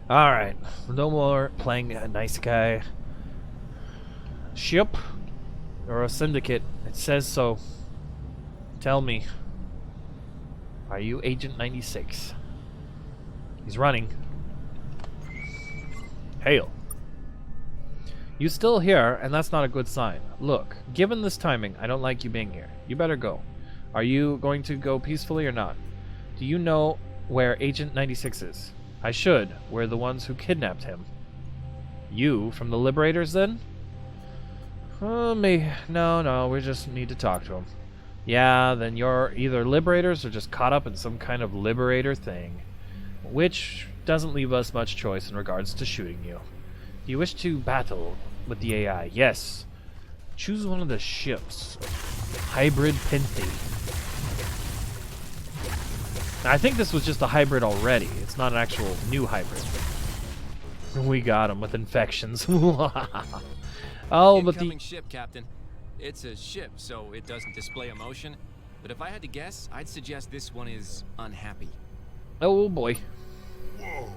Alright, no more playing a nice guy. Ship or a syndicate, it says so. Tell me, are you Agent 96? He's running. Hail. You still here, and that's not a good sign. Look, given this timing, I don't like you being here. You better go. Are you going to go peacefully or not? Do you know where Agent 96 is? I should. We're the ones who kidnapped him. You from the Liberators, then? No, we just need to talk to him. Yeah, then you're either Liberators or just caught up in some kind of Liberator thing. Which doesn't leave us much choice in regards to shooting you. Do you wish to battle with the AI? Yes. Choose one of the ships. Hybrid Penthe. I think this was just a hybrid already. It's not an actual new hybrid. We got him with infections. Oh, but the Incoming ship, Captain. It's a ship, so it doesn't display emotion. But if I had to guess, I'd suggest this one is unhappy. Oh boy. Whoa!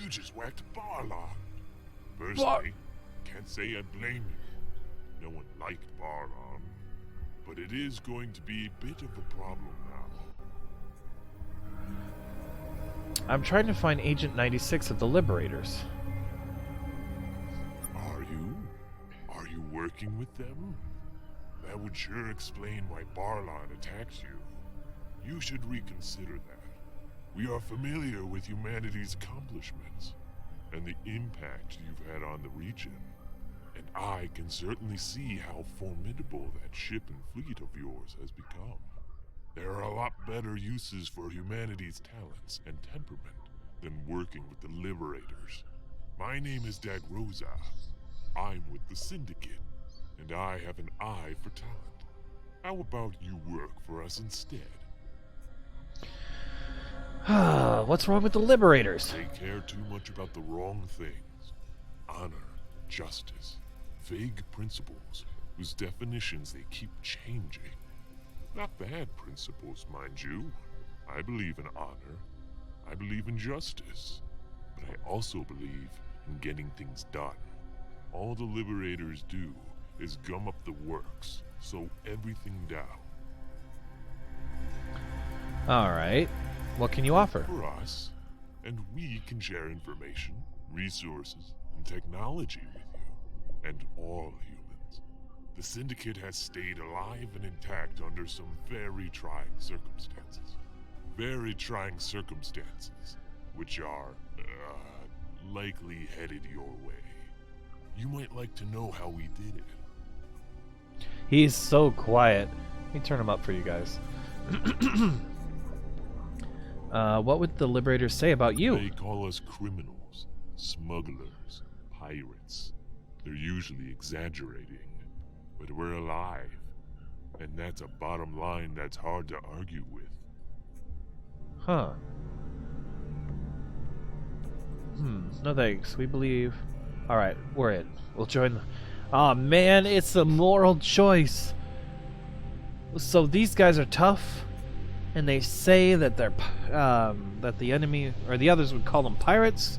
You just whacked Barla. Personally, can't say I blame you. No one liked Barlon, but it is going to be a bit of a problem now. I'm trying to find Agent 96 of the Liberators. Are you working with them? That would sure explain why Barlon attacked you. You should reconsider that. We are familiar with humanity's accomplishments and the impact you've had on the region. And I can certainly see how formidable that ship and fleet of yours has become. There are a lot better uses for humanity's talents and temperament than working with the Liberators. My name is Dagrosa. I'm with the Syndicate, and I have an eye for talent. How about you work for us instead? What's wrong with the Liberators? They care too much about the wrong things. Honor, justice, vague principles whose definitions they keep changing. Not bad principles, mind you. I believe in honor. I believe in justice. But I also believe in getting things done. All the Liberators do is gum up the works, slow everything down. Alright. What can you offer? For us, and we can share information, resources, and technology with you, and all humans. The Syndicate has stayed alive and intact under some very trying circumstances. Very trying circumstances, which are, likely headed your way. You might like to know how we did it. He's so quiet. Let me turn him up for you guys. What would the Liberators say about you? They call us criminals, smugglers, pirates. They're usually exaggerating, but we're alive. And that's a bottom line that's hard to argue with. Huh. No thanks. We believe... Alright, we're in. We'll join the... Aw, man, it's a moral choice. So these guys are tough, and they say that they're... that the enemy... Or the others would call them pirates?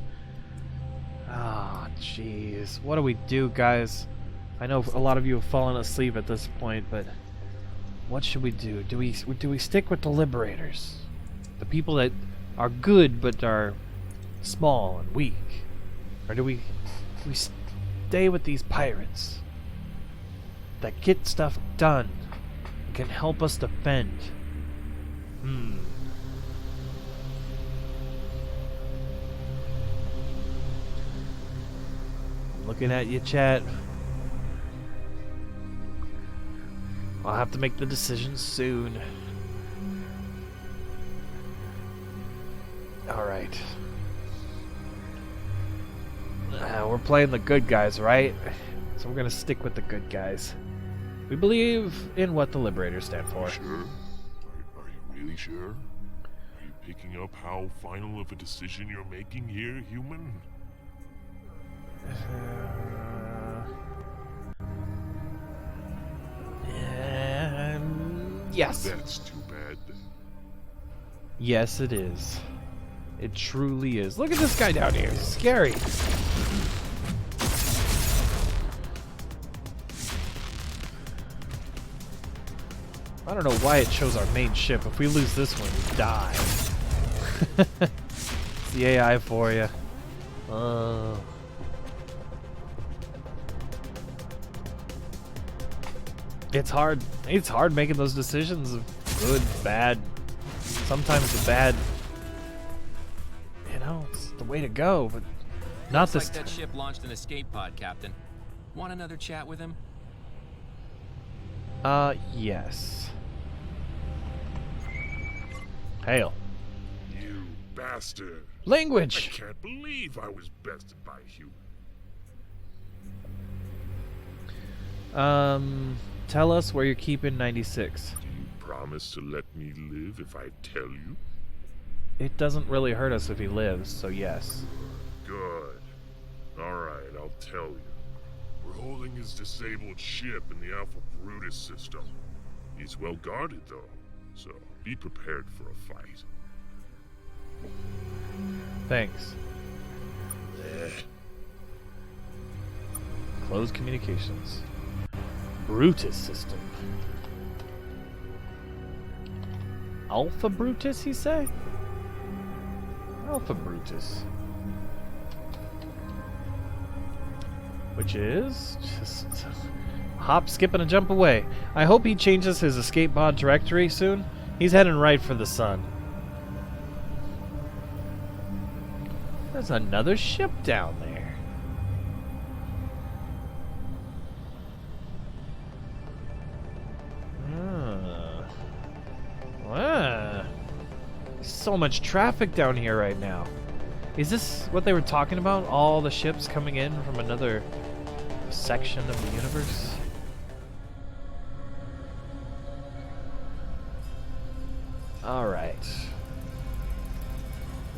Ah, jeez. What do we do, guys? I know a lot of you have fallen asleep at this point, but... What should we do? Do we stick with the Liberators? The people that are good, but are small and weak? Or do we stay with these pirates that get stuff done and can help us defend? I'm looking at you, chat. I'll have to make the decision soon. Alright. We're playing the good guys, right? So we're gonna stick with the good guys. We believe in what the Liberators stand for. Sure? Are you really sure? Are you picking up how final of a decision you're making here, human? Yes. That's too bad then. Yes, it is. It truly is. Look at this guy down here. He's scary. I don't know why it shows our main ship. If we lose this one, we die. It's the AI for you. It's hard. It's hard making those decisions of good, bad. Sometimes the bad, you know, way to go, but not Looks this like that time. ship launched an escape pod, Captain. Want another chat with him? Yes. Hail. You bastard. I Language! can't believe I was bested by a human. Tell us where you're keeping 96. Do you promise to let me live if I tell you? It doesn't really hurt us if he lives, so yes. Good. Alright, I'll tell you. We're holding his disabled ship in the Alpha Brutus system. He's well guarded though, so be prepared for a fight. Thanks. Close communications. Brutus system. Alpha Brutus, he say? Alpha Brutus. Which is just hop, skip, and a jump away. I hope he changes his escape pod directory soon. He's heading right for the sun. There's another ship down there. So much traffic down here right now. Is this what they were talking about? All the ships coming in from another section of the universe? Alright.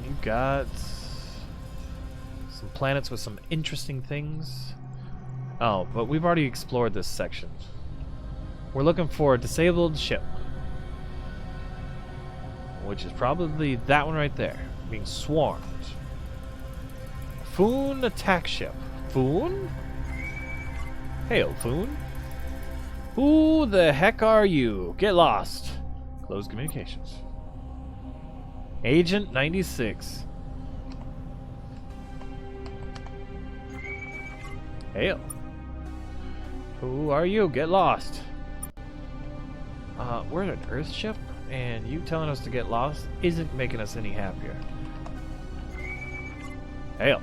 You got some planets with some interesting things. Oh, but we've already explored this section. We're looking for a disabled ship. Which is probably that one right there. Being swarmed. Foon attack ship. Foon? Hail, Foon. Who the heck are you? Get lost. Close communications. Agent 96. Hail. Who are you? Get lost. We're an Earth ship, and you telling us to get lost isn't making us any happier. Hail.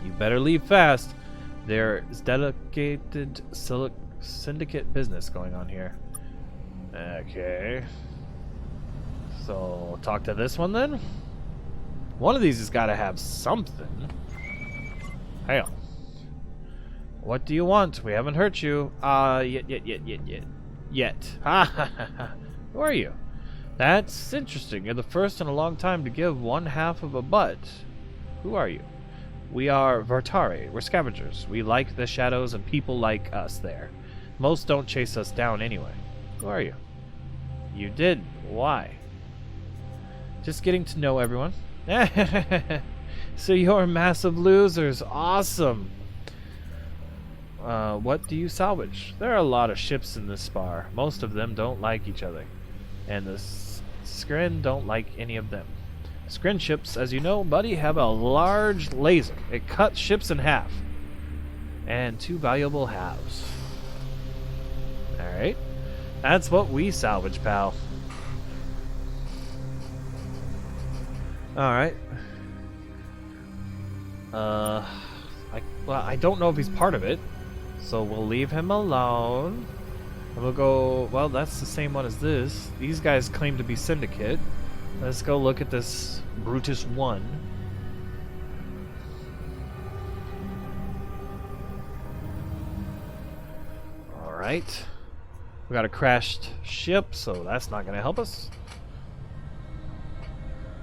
You better leave fast. There is dedicated syndicate business going on here. Okay. So, talk to this one then? One of these has got to have something. Hail. What do you want? We haven't hurt you. Yet. Ha ha ha ha. Who are you? That's interesting. You're the first in a long time to give one half of a butt. Who are you? We are Vartari. We're scavengers. We like the shadows and people like us there. Most don't chase us down anyway. Who are you? You did. Why? Just getting to know everyone. So you're massive losers. Awesome. What do you salvage? There are a lot of ships in this spar. Most of them don't like each other. And the Skrin don't like any of them. Skrin ships, as you know, buddy, have a large laser. It cuts ships in half. And 2 valuable halves. Alright. That's what we salvage, pal. Alright. I don't know if he's part of it. So we'll leave him alone. And we'll go... Well, that's the same one as this. These guys claim to be Syndicate. Let's go look at this Brutus 1. Alright. We got a crashed ship, so that's not going to help us.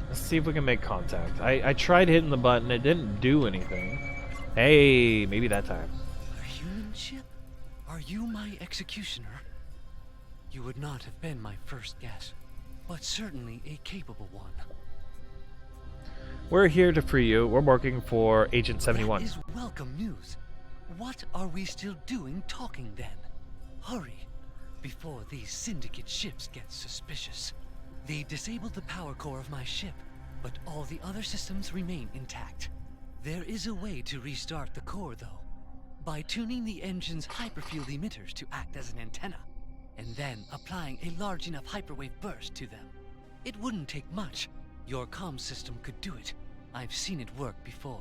Let's see if we can make contact. I tried hitting the button. It didn't do anything. Hey, maybe that time. A human ship? Are you my executioner? You would not have been my first guess, but certainly a capable one. We're here to free you. We're working for Agent 71. That is welcome news. What are we still doing talking then? Hurry, before these syndicate ships get suspicious. They disabled the power core of my ship, but all the other systems remain intact. There is a way to restart the core, though, by tuning the engine's hyperfield emitters to act as an antenna, and then applying a large enough hyperwave burst to them. It wouldn't take much. Your comm system could do it. I've seen it work before.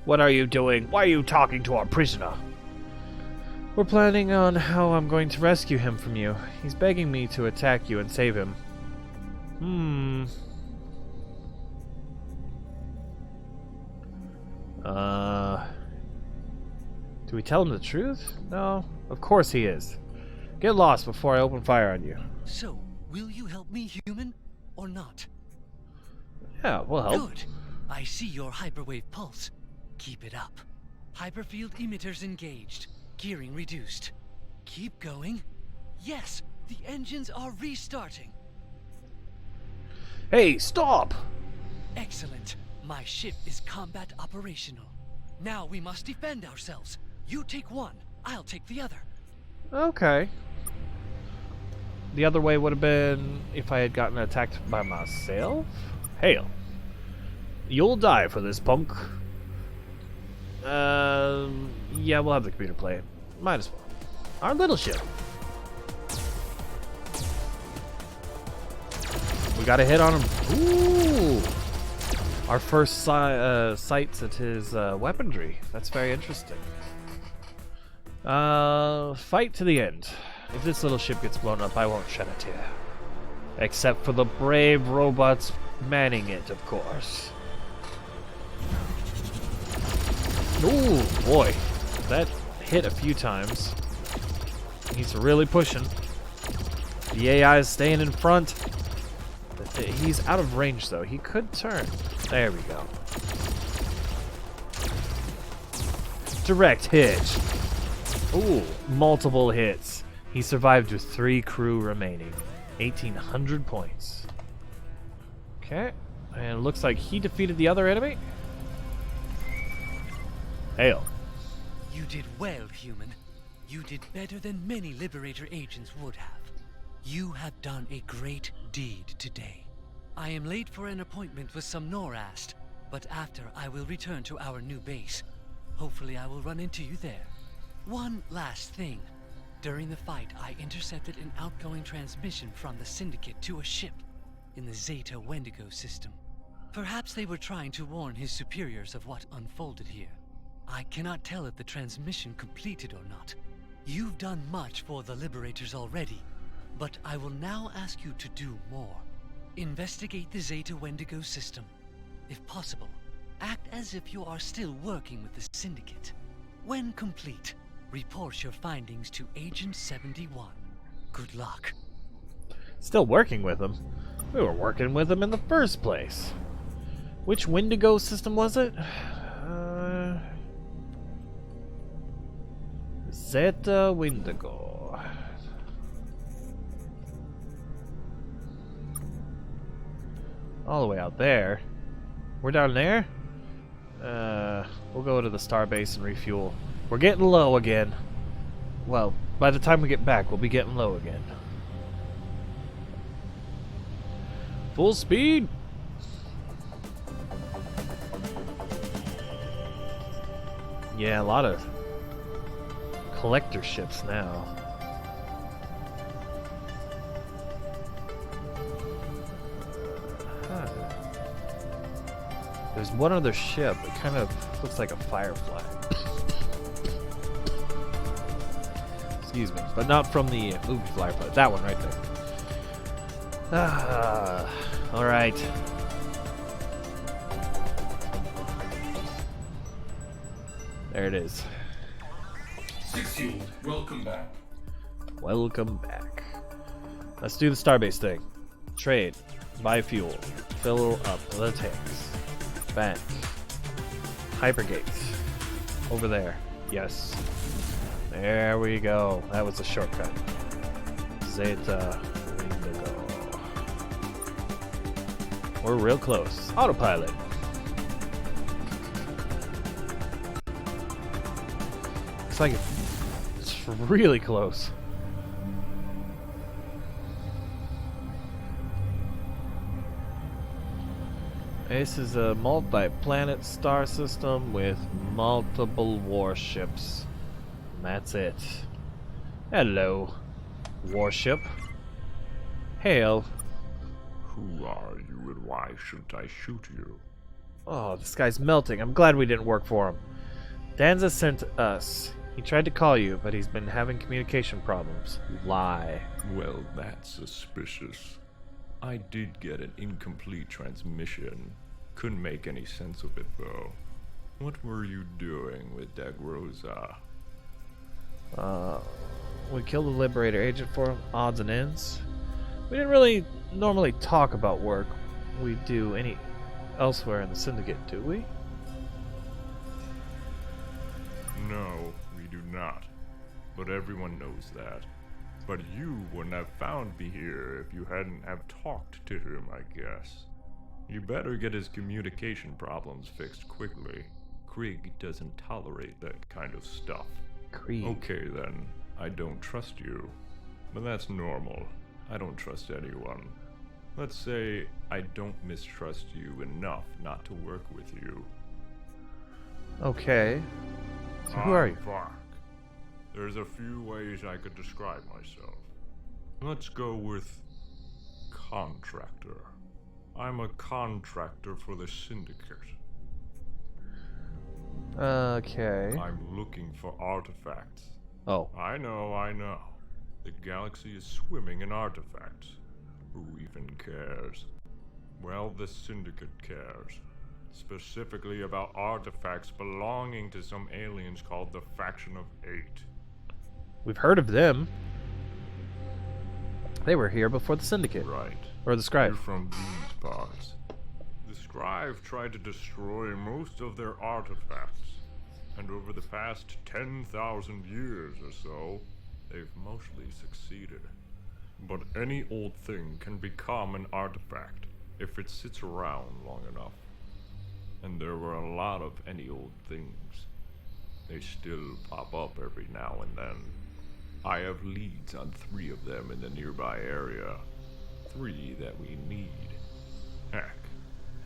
What are you doing? Why are you talking to our prisoner? We're planning on how I'm going to rescue him from you. He's begging me to attack you and save him. Do we tell him the truth? No, of course he is. Get lost before I open fire on you. So, will you help me, human, or not? Yeah, we'll help. Good. I see your hyperwave pulse. Keep it up. Hyperfield emitters engaged. Gearing reduced. Keep going. Yes, the engines are restarting. Hey, stop! Excellent. My ship is combat operational. Now we must defend ourselves. You take one, I'll take the other. Okay. The other way would have been if I had gotten attacked by myself? Hail. You'll die for this, punk. Yeah, we'll have the computer play it. Might as well. Our little ship. We got a hit on him. Ooh! Our first sights at his weaponry. That's very interesting. Fight to the end. If this little ship gets blown up, I won't shed a tear. Except for the brave robots manning it, of course. Ooh, boy. That hit a few times. He's really pushing. The AI is staying in front. He's out of range, though. He could turn. There we go. Direct hit. Ooh, multiple hits. He survived with 3 crew remaining. 1,800 points. Okay. And it looks like he defeated the other enemy. Hail. You did well, human. You did better than many Liberator agents would have. You have done a great deed today. I am late for an appointment with some Norast, but after I will return to our new base. Hopefully I will run into you there. One last thing. During the fight, I intercepted an outgoing transmission from the Syndicate to a ship in the Zeta Wendigo system. Perhaps they were trying to warn his superiors of what unfolded here. I cannot tell if the transmission completed or not. You've done much for the Liberators already, but I will now ask you to do more. Investigate the Zeta Wendigo system. If possible, act as if you are still working with the Syndicate. When complete, report your findings to Agent 71. Good luck. Still working with him? We were working with him in the first place. Which Wendigo system was it? Zeta Wendigo. All the way out there. We're down there? We'll go to the starbase and refuel. We're getting low again. Well, by the time we get back, we'll be getting low again. Full speed! Yeah, a lot of collector ships now. There's one other ship. It kind of looks like a firefly. Excuse me, but not from the movie Firefly. That one right there. All right. There it is. 6 Fuel, welcome back. Welcome back. Let's do the starbase thing. Trade. Buy fuel. Fill up the tanks. Bank. Hypergate. Over there. Yes. There we go. That was a shortcut. Zeta Wendigo. We're real close. Autopilot. Looks like it's really close. This is a multi-planet star system with multiple warships. And that's it. Hello, warship. Hail. Who are you and why shouldn't I shoot you? Oh, this guy's melting. I'm glad we didn't work for him. Danza sent us. He tried to call you, but he's been having communication problems. Lie. Well, that's suspicious. I did get an incomplete transmission. Couldn't make any sense of it, though. What were you doing with Dagrosa? We killed the Liberator agent for him. Odds and ends. We didn't really normally talk about work we do any elsewhere in the Syndicate, do we? No, we do not. But everyone knows that. But you wouldn't have found me here if you hadn't have talked to him, I guess. You better get his communication problems fixed quickly. Krieg doesn't tolerate that kind of stuff. Krieg. Okay then, I don't trust you. But that's normal. I don't trust anyone. Let's say I don't mistrust you enough not to work with you. Okay. So who are you? Vark. There's a few ways I could describe myself. Let's go with contractor. I'm a contractor for the Syndicate. Okay. I'm looking for artifacts. Oh. I know. The galaxy is swimming in artifacts. Who even cares? Well, the Syndicate cares. Specifically about artifacts belonging to some aliens called the Faction of 8. We've heard of them. They were here before the Syndicate. Right. Or the Scribe. You're from these parts. The Scribe tried to destroy most of their artifacts. And over the past 10,000 years or so, they've mostly succeeded. But any old thing can become an artifact if it sits around long enough. And there were a lot of any old things. They still pop up every now and then. I have leads on 3 of them in the nearby area. 3 that we need. Heck,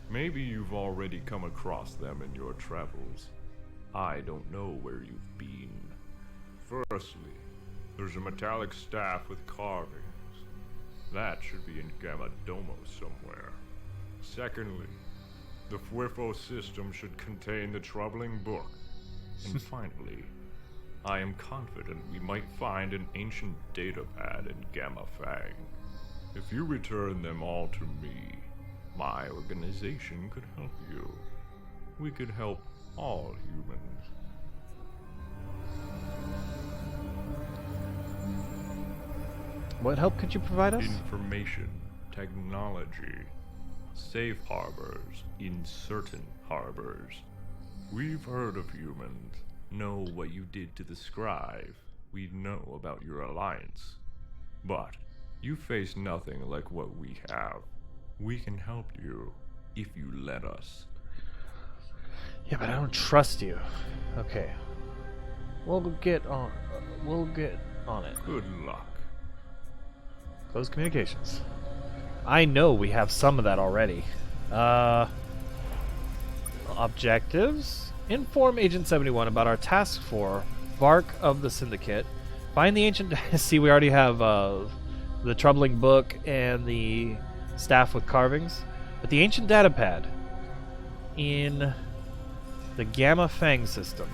maybe you've already come across them in your travels. I don't know where you've been. Firstly, there's a metallic staff with carvings. That should be in Gamma Domo somewhere. Secondly, the FWIFO system should contain the troubling book. And finally, I am confident we might find an ancient datapad in Gamma Fang. If you return them all to me, my organization could help you. We could help all humans. What help could you provide us? Information, technology, safe harbors in certain harbors. We've heard of humans, know what you did to the Scribe. We know about your alliance. But you face nothing like what we have. We can help you if you let us. Yeah, but I don't trust you. Okay. We'll get on it. Good luck. Close communications. I know we have some of that already. Objectives? Inform Agent 71 about our task for Vark of the Syndicate. Find the ancient... See, we already have the troubling book and the staff with carvings. But the ancient datapad in the Gamma Fang system.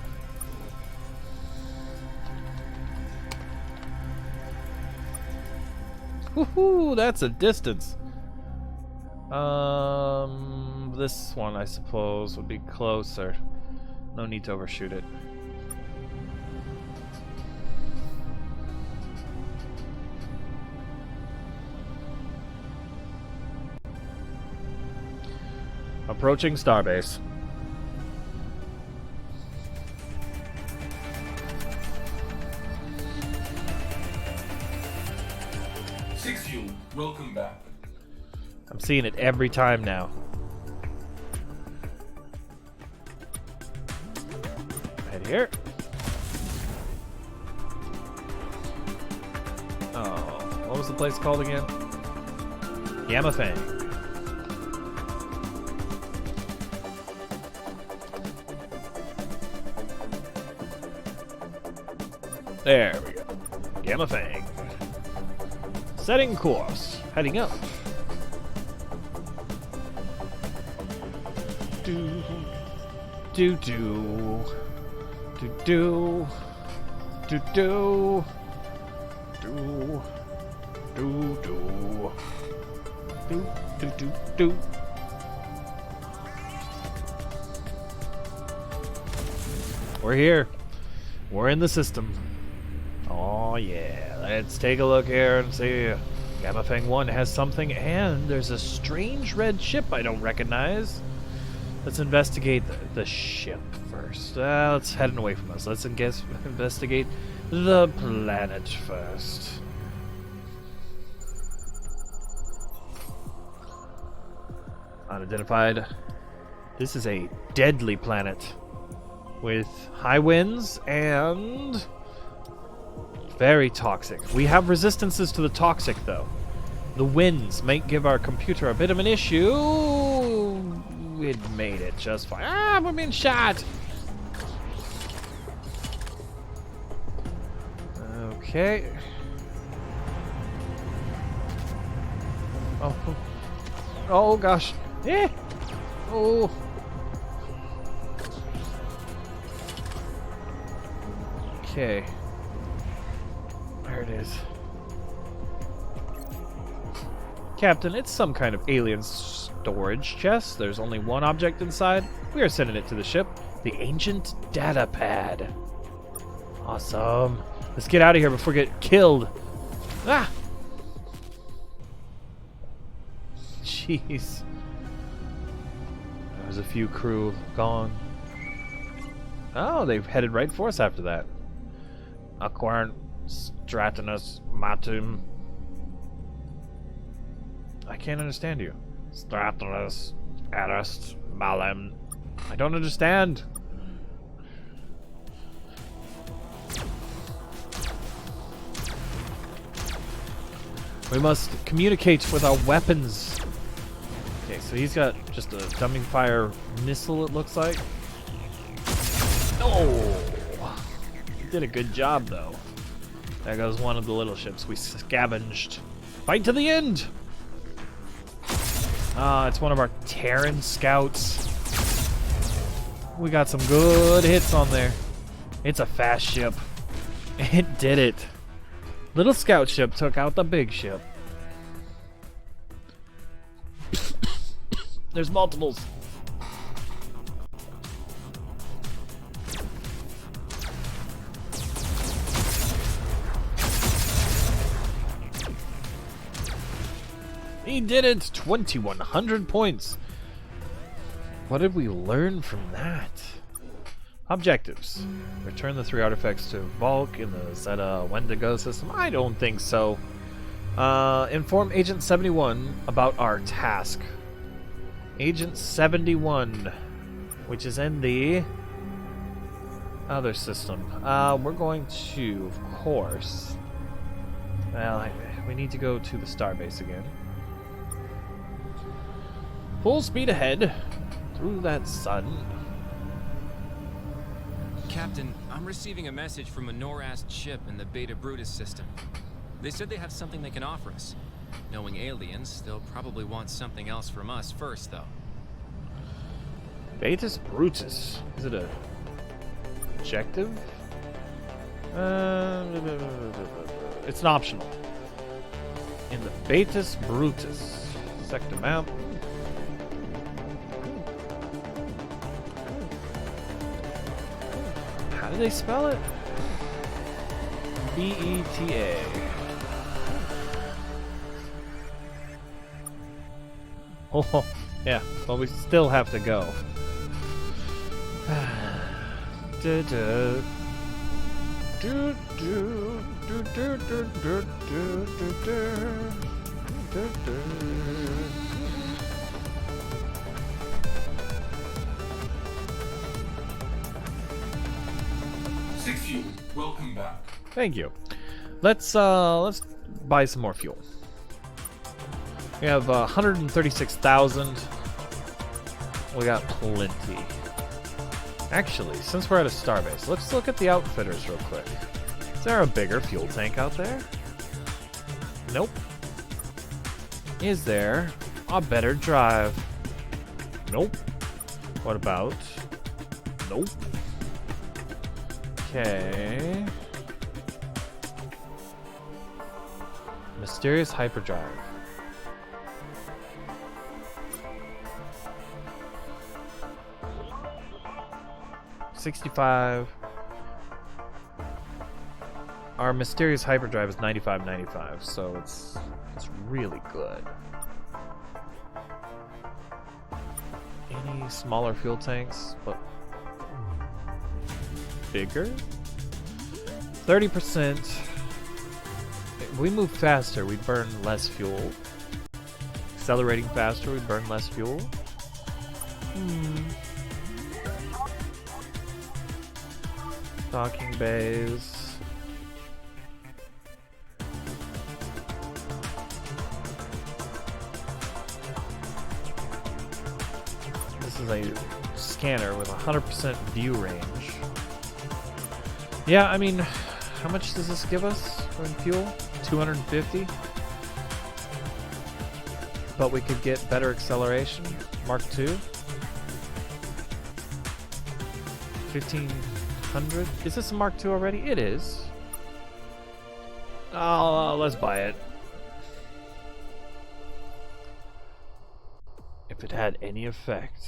Woohoo! That's a distance. This one, I suppose, would be closer. No need to overshoot it. Approaching Starbase. Six Fuel, welcome back. I'm seeing it every time now. Right here. Oh, what was the place called again? Gamma Fang. There we go. Gamma Fang. Setting course. Heading up. do do do do do do do do do do do do do. We're here. We're in the system. Oh yeah, let's take a look here and see. Gamma Fang 1 has something, and there's a strange red ship I don't recognize. Let's investigate the ship first. Let's head away from us. Let's investigate the planet first. Unidentified. This is a deadly planet with high winds and very toxic. We have resistances to the toxic, though. The winds might give our computer a bit of an issue. It made it just fine. Ah, we're being shot. Okay. Oh gosh. Eh. Oh. Okay. There it is. Captain, it's some kind of alien storage chest. There's only one object inside. We are sending it to the ship. The ancient data pad. Awesome. Let's get out of here before we get killed. Ah! Jeez. There's a few crew gone. Oh, they've headed right for us after that. Aquarn Stratinus Matum. I can't understand you. Stratinus Arist Malem. I don't understand. We must communicate with our weapons. Okay, so he's got just a dumbing fire missile, it looks like. Oh! He did a good job, though. There goes one of the little ships we scavenged. Fight to the end! Ah, it's one of our Terran scouts. We got some good hits on there. It's a fast ship. It did it. Little scout ship took out the big ship. There's multiples. He did it! 2,100 points. What did we learn from that? Objectives. Return the 3 artifacts to Volk in the Zeta Wendigo system. I don't think so. Inform Agent 71 about our task. Agent 71, which is in the other system. We're going to, of course... Well, we need to go to the starbase again. Full speed ahead through that sun. Captain, I'm receiving a message from a NORAD ship in the Beta Brutus system. They said they have something they can offer us. Knowing aliens, they'll probably want something else from us first, though. Beta Brutus. Is it a objective? It's an optional. In the Beta Brutus sector map. How do they spell it? B-E-T-A. Oh, yeah. Well, we still have to go. Do do do do do do do do do do do. Six you. Welcome back. Thank you. Let's buy some more fuel. We have 136,000. We got plenty. Actually, since we're at a starbase, let's look at the outfitters real quick. Is there a bigger fuel tank out there? Nope. Is there a better drive? Nope. What about? Nope. Okay. Mysterious hyperdrive. $65. Our mysterious hyperdrive is $95.95, so it's really good. Any smaller fuel tanks, but bigger? 30%. If we move faster, we burn less fuel. Accelerating faster, we burn less fuel. Docking bays. This is a scanner with 100% view range. Yeah, I mean, how much does this give us in fuel? 250? But we could get better acceleration. Mark II. 1500? Is this a Mark II already? It is. Oh, let's buy it. If it had any effect.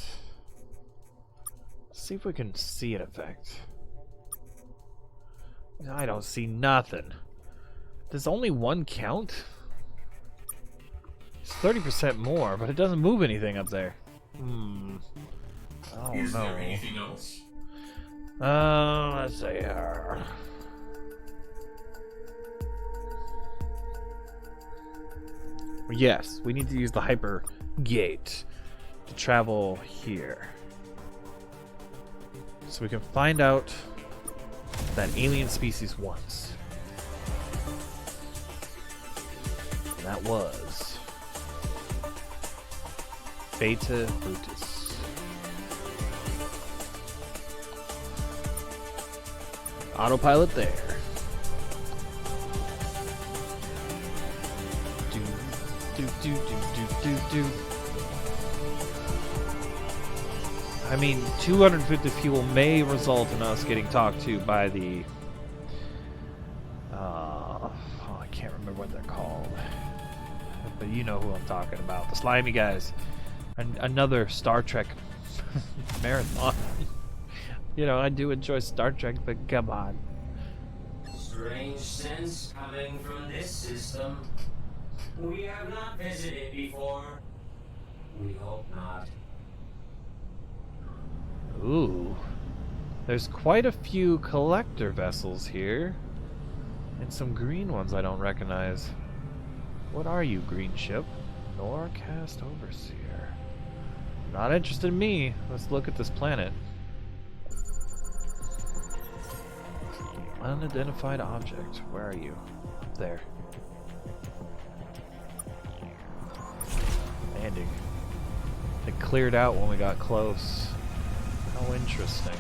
Let's see if we can see an effect. I don't see nothing. Does only one count? It's 30% more, but it doesn't move anything up there. Oh Is no. there anything else? Let's see. Yes, we need to use the hyper gate to travel here. So we can find out that alien species wants. And that was Beta Brutus. Autopilot there. Do. I mean, 250 fuel may result in us getting talked to by the... I can't remember what they're called. But you know who I'm talking about. The slimy guys. Another Star Trek marathon. You know, I do enjoy Star Trek, but come on. Strange sense coming from this system. We have not visited before. We hope not. Ooh. There's quite a few collector vessels here. And some green ones I don't recognize. What are you, green ship? Norcast Overseer. Not interested in me. Let's look at this planet. Unidentified object. Where are you? There. Landing. It cleared out when we got close. How interesting.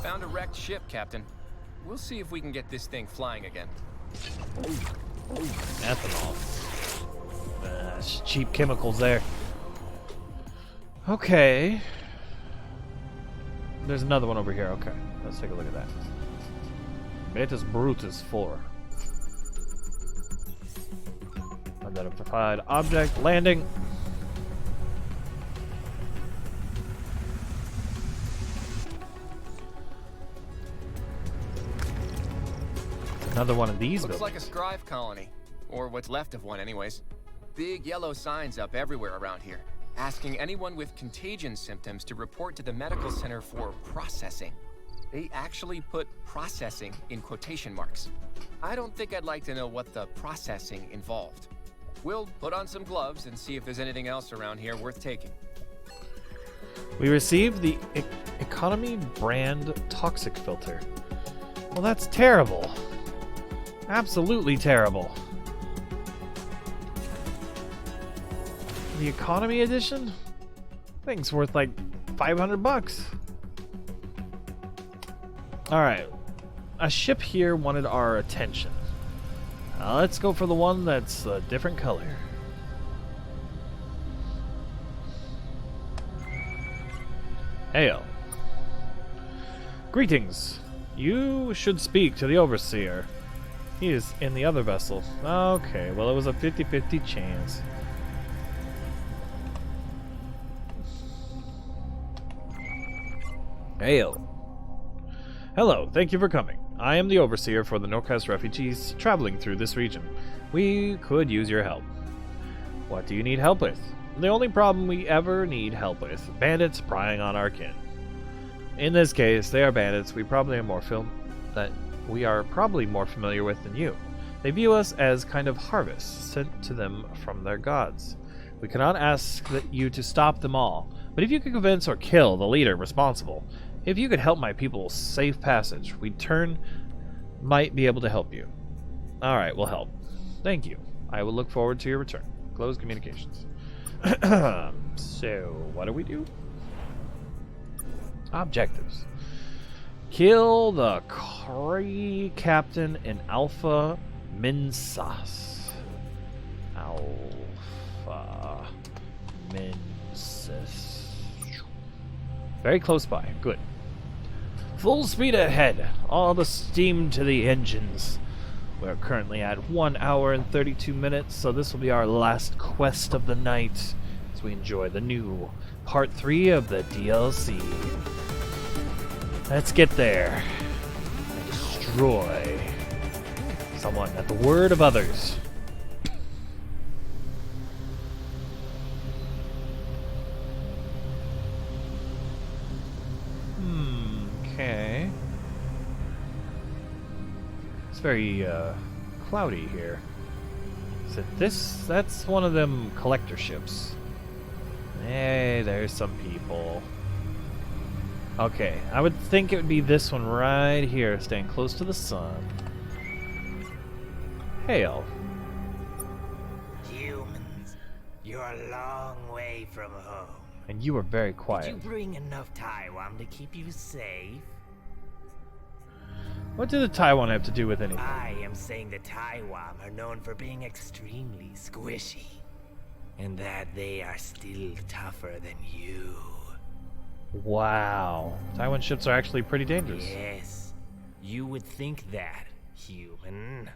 Found a wrecked ship, Captain. We'll see if we can get this thing flying again. Ethanol. Cheap chemicals there. Okay. There's another one over here. Okay. Let's take a look at that. Beta Brutus 4. Unidentified object landing. Another one of these Looks buildings. like a scribe colony. Or what's left of one anyways. Big yellow signs up everywhere around here, asking anyone with contagion symptoms to report to the medical center for processing. They actually put processing in quotation marks. I don't think I'd like to know what the processing involved. We'll put on some gloves and see if there's anything else around here worth taking. We received the economy brand toxic filter. Well, that's terrible. Absolutely terrible. The economy edition? Thing's worth like $500. Alright. A ship here wanted our attention. Let's go for the one that's a different color. Hail. Greetings. You should speak to the Overseer. He is in the other vessel. Okay, well it was a 50-50 chance. Hail. Hello, thank you for coming. I am the Overseer for the Norcast refugees traveling through this region. We could use your help. What do you need help with? The only problem we ever need help with, bandits prying on our kin. In this case, they are bandits we are probably more familiar with than you. They view us as kind of harvest sent to them from their gods. We cannot ask you to stop them all, but if you could convince or kill the leader responsible, if you could help my people safe passage, might be able to help you. Alright, we'll help. Thank you. I will look forward to your return. Close communications. So, what do we do? Objectives. Kill the Kree captain in Alpha Minsas. Alpha Minsas. Very close by. Good. Full speed ahead. All the steam to the engines. We're currently at 1 hour and 32 minutes, so this will be our last quest of the night as we enjoy the new Part 3 of the DLC. Let's get there and destroy someone at the word of others. Okay. It's very cloudy here. Is it this? That's one of them collector ships. Hey, there's some people. Okay, I would think it would be this one right here, staying close to the sun. Hail. Humans, you're a long way from home. And you were very quiet. Did you bring enough Taiwan to keep you safe? What did the Taiwan have to do with anything? I am saying the Taiwan are known for being extremely squishy. And that they are still tougher than you. Wow. Taiwan ships are actually pretty dangerous. Yes. You would think that, human.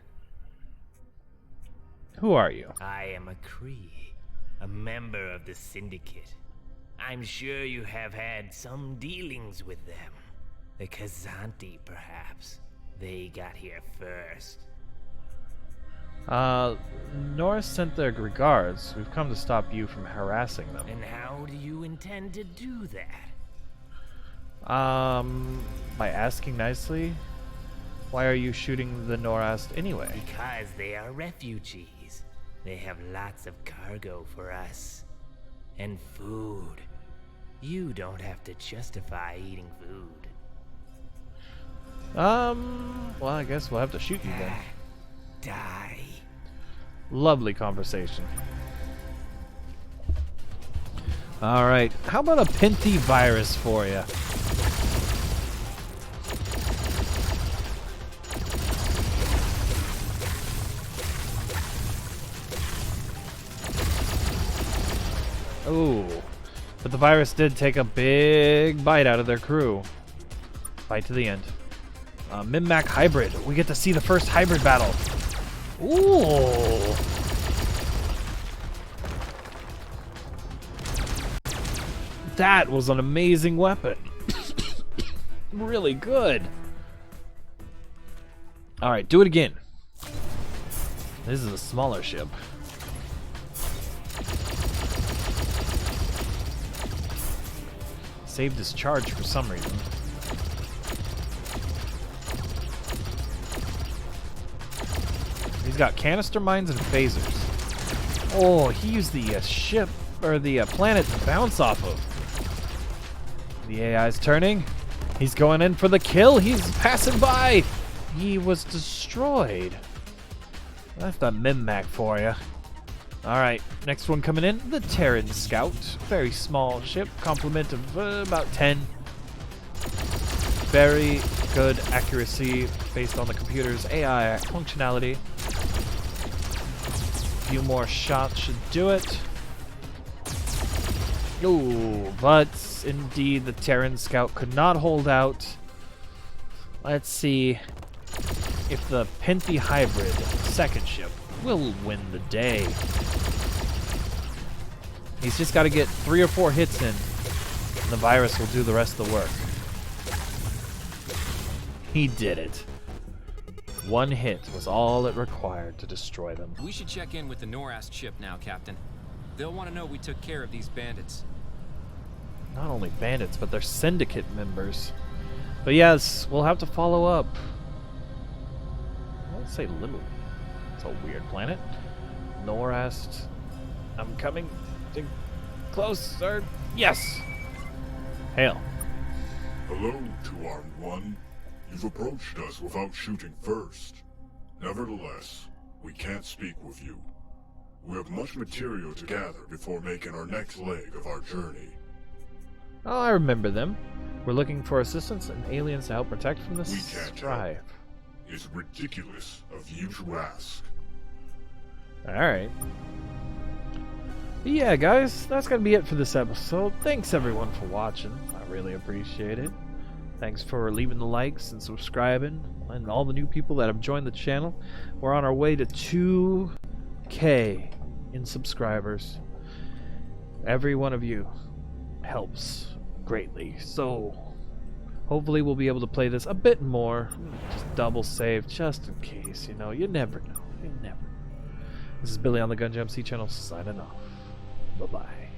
Who are you? I am a Kree, a member of the Syndicate. I'm sure you have had some dealings with them. The Kazanti, perhaps. They got here first. Norris sent their regards. We've come to stop you from harassing them. And how do you intend to do that? By asking nicely? Why are you shooting the Norast anyway? Because they are refugees. They have lots of cargo for us. And food. You don't have to justify eating food. Well, I guess we'll have to shoot you then. Die. Lovely conversation. Alright, how about a Pinty virus for you? Ooh, but the virus did take a big bite out of their crew. Fight to the end. Min-Mac hybrid. We get to see the first hybrid battle. Ooh. That was an amazing weapon. Really good. Alright, do it again. This is a smaller ship. Saved his charge for some reason. He's got canister mines and phasers. Oh, he used the ship, or the planet to bounce off of. The AI's turning. He's going in for the kill. He's passing by. He was destroyed. That's the Min-Mac for you. Alright, next one coming in. The Terran Scout. Very small ship. Complement of about 10. Very good accuracy based on the computer's AI functionality. few more shots should do it. Ooh, but indeed the Terran scout could not hold out. Let's see if the Penthi hybrid second ship will win the day. He's just got to get 3 or 4 hits in, and the virus will do the rest of the work. He did it. 1 hit was all it required to destroy them. We should check in with the NORAS ship now, Captain. They'll want to know we took care of these bandits. Not only bandits, but they're syndicate members. But yes, we'll have to follow up. Let's say little. It's a weird planet. NORAS. I'm coming closer. Yes! Hail. Hello, two-armed one. You've approached us without shooting first. Nevertheless, we can't speak with you. We have much material to gather before making our next leg of our journey. Oh, I remember them. We're looking for assistance and aliens to help protect from the We can't strife. help. It's ridiculous of you to ask. Alright. But yeah, guys, that's going to be it for this episode. Thanks, everyone, for watching. I really appreciate it. Thanks for leaving the likes and subscribing, and all the new people that have joined the channel. We're on our way to 2K in subscribers. Every one of you helps greatly. So, hopefully we'll be able to play this a bit more. Just double save, just in case, you know. You never know. You never know. This is Billy on the Gunjamed channel, signing off. Bye-bye.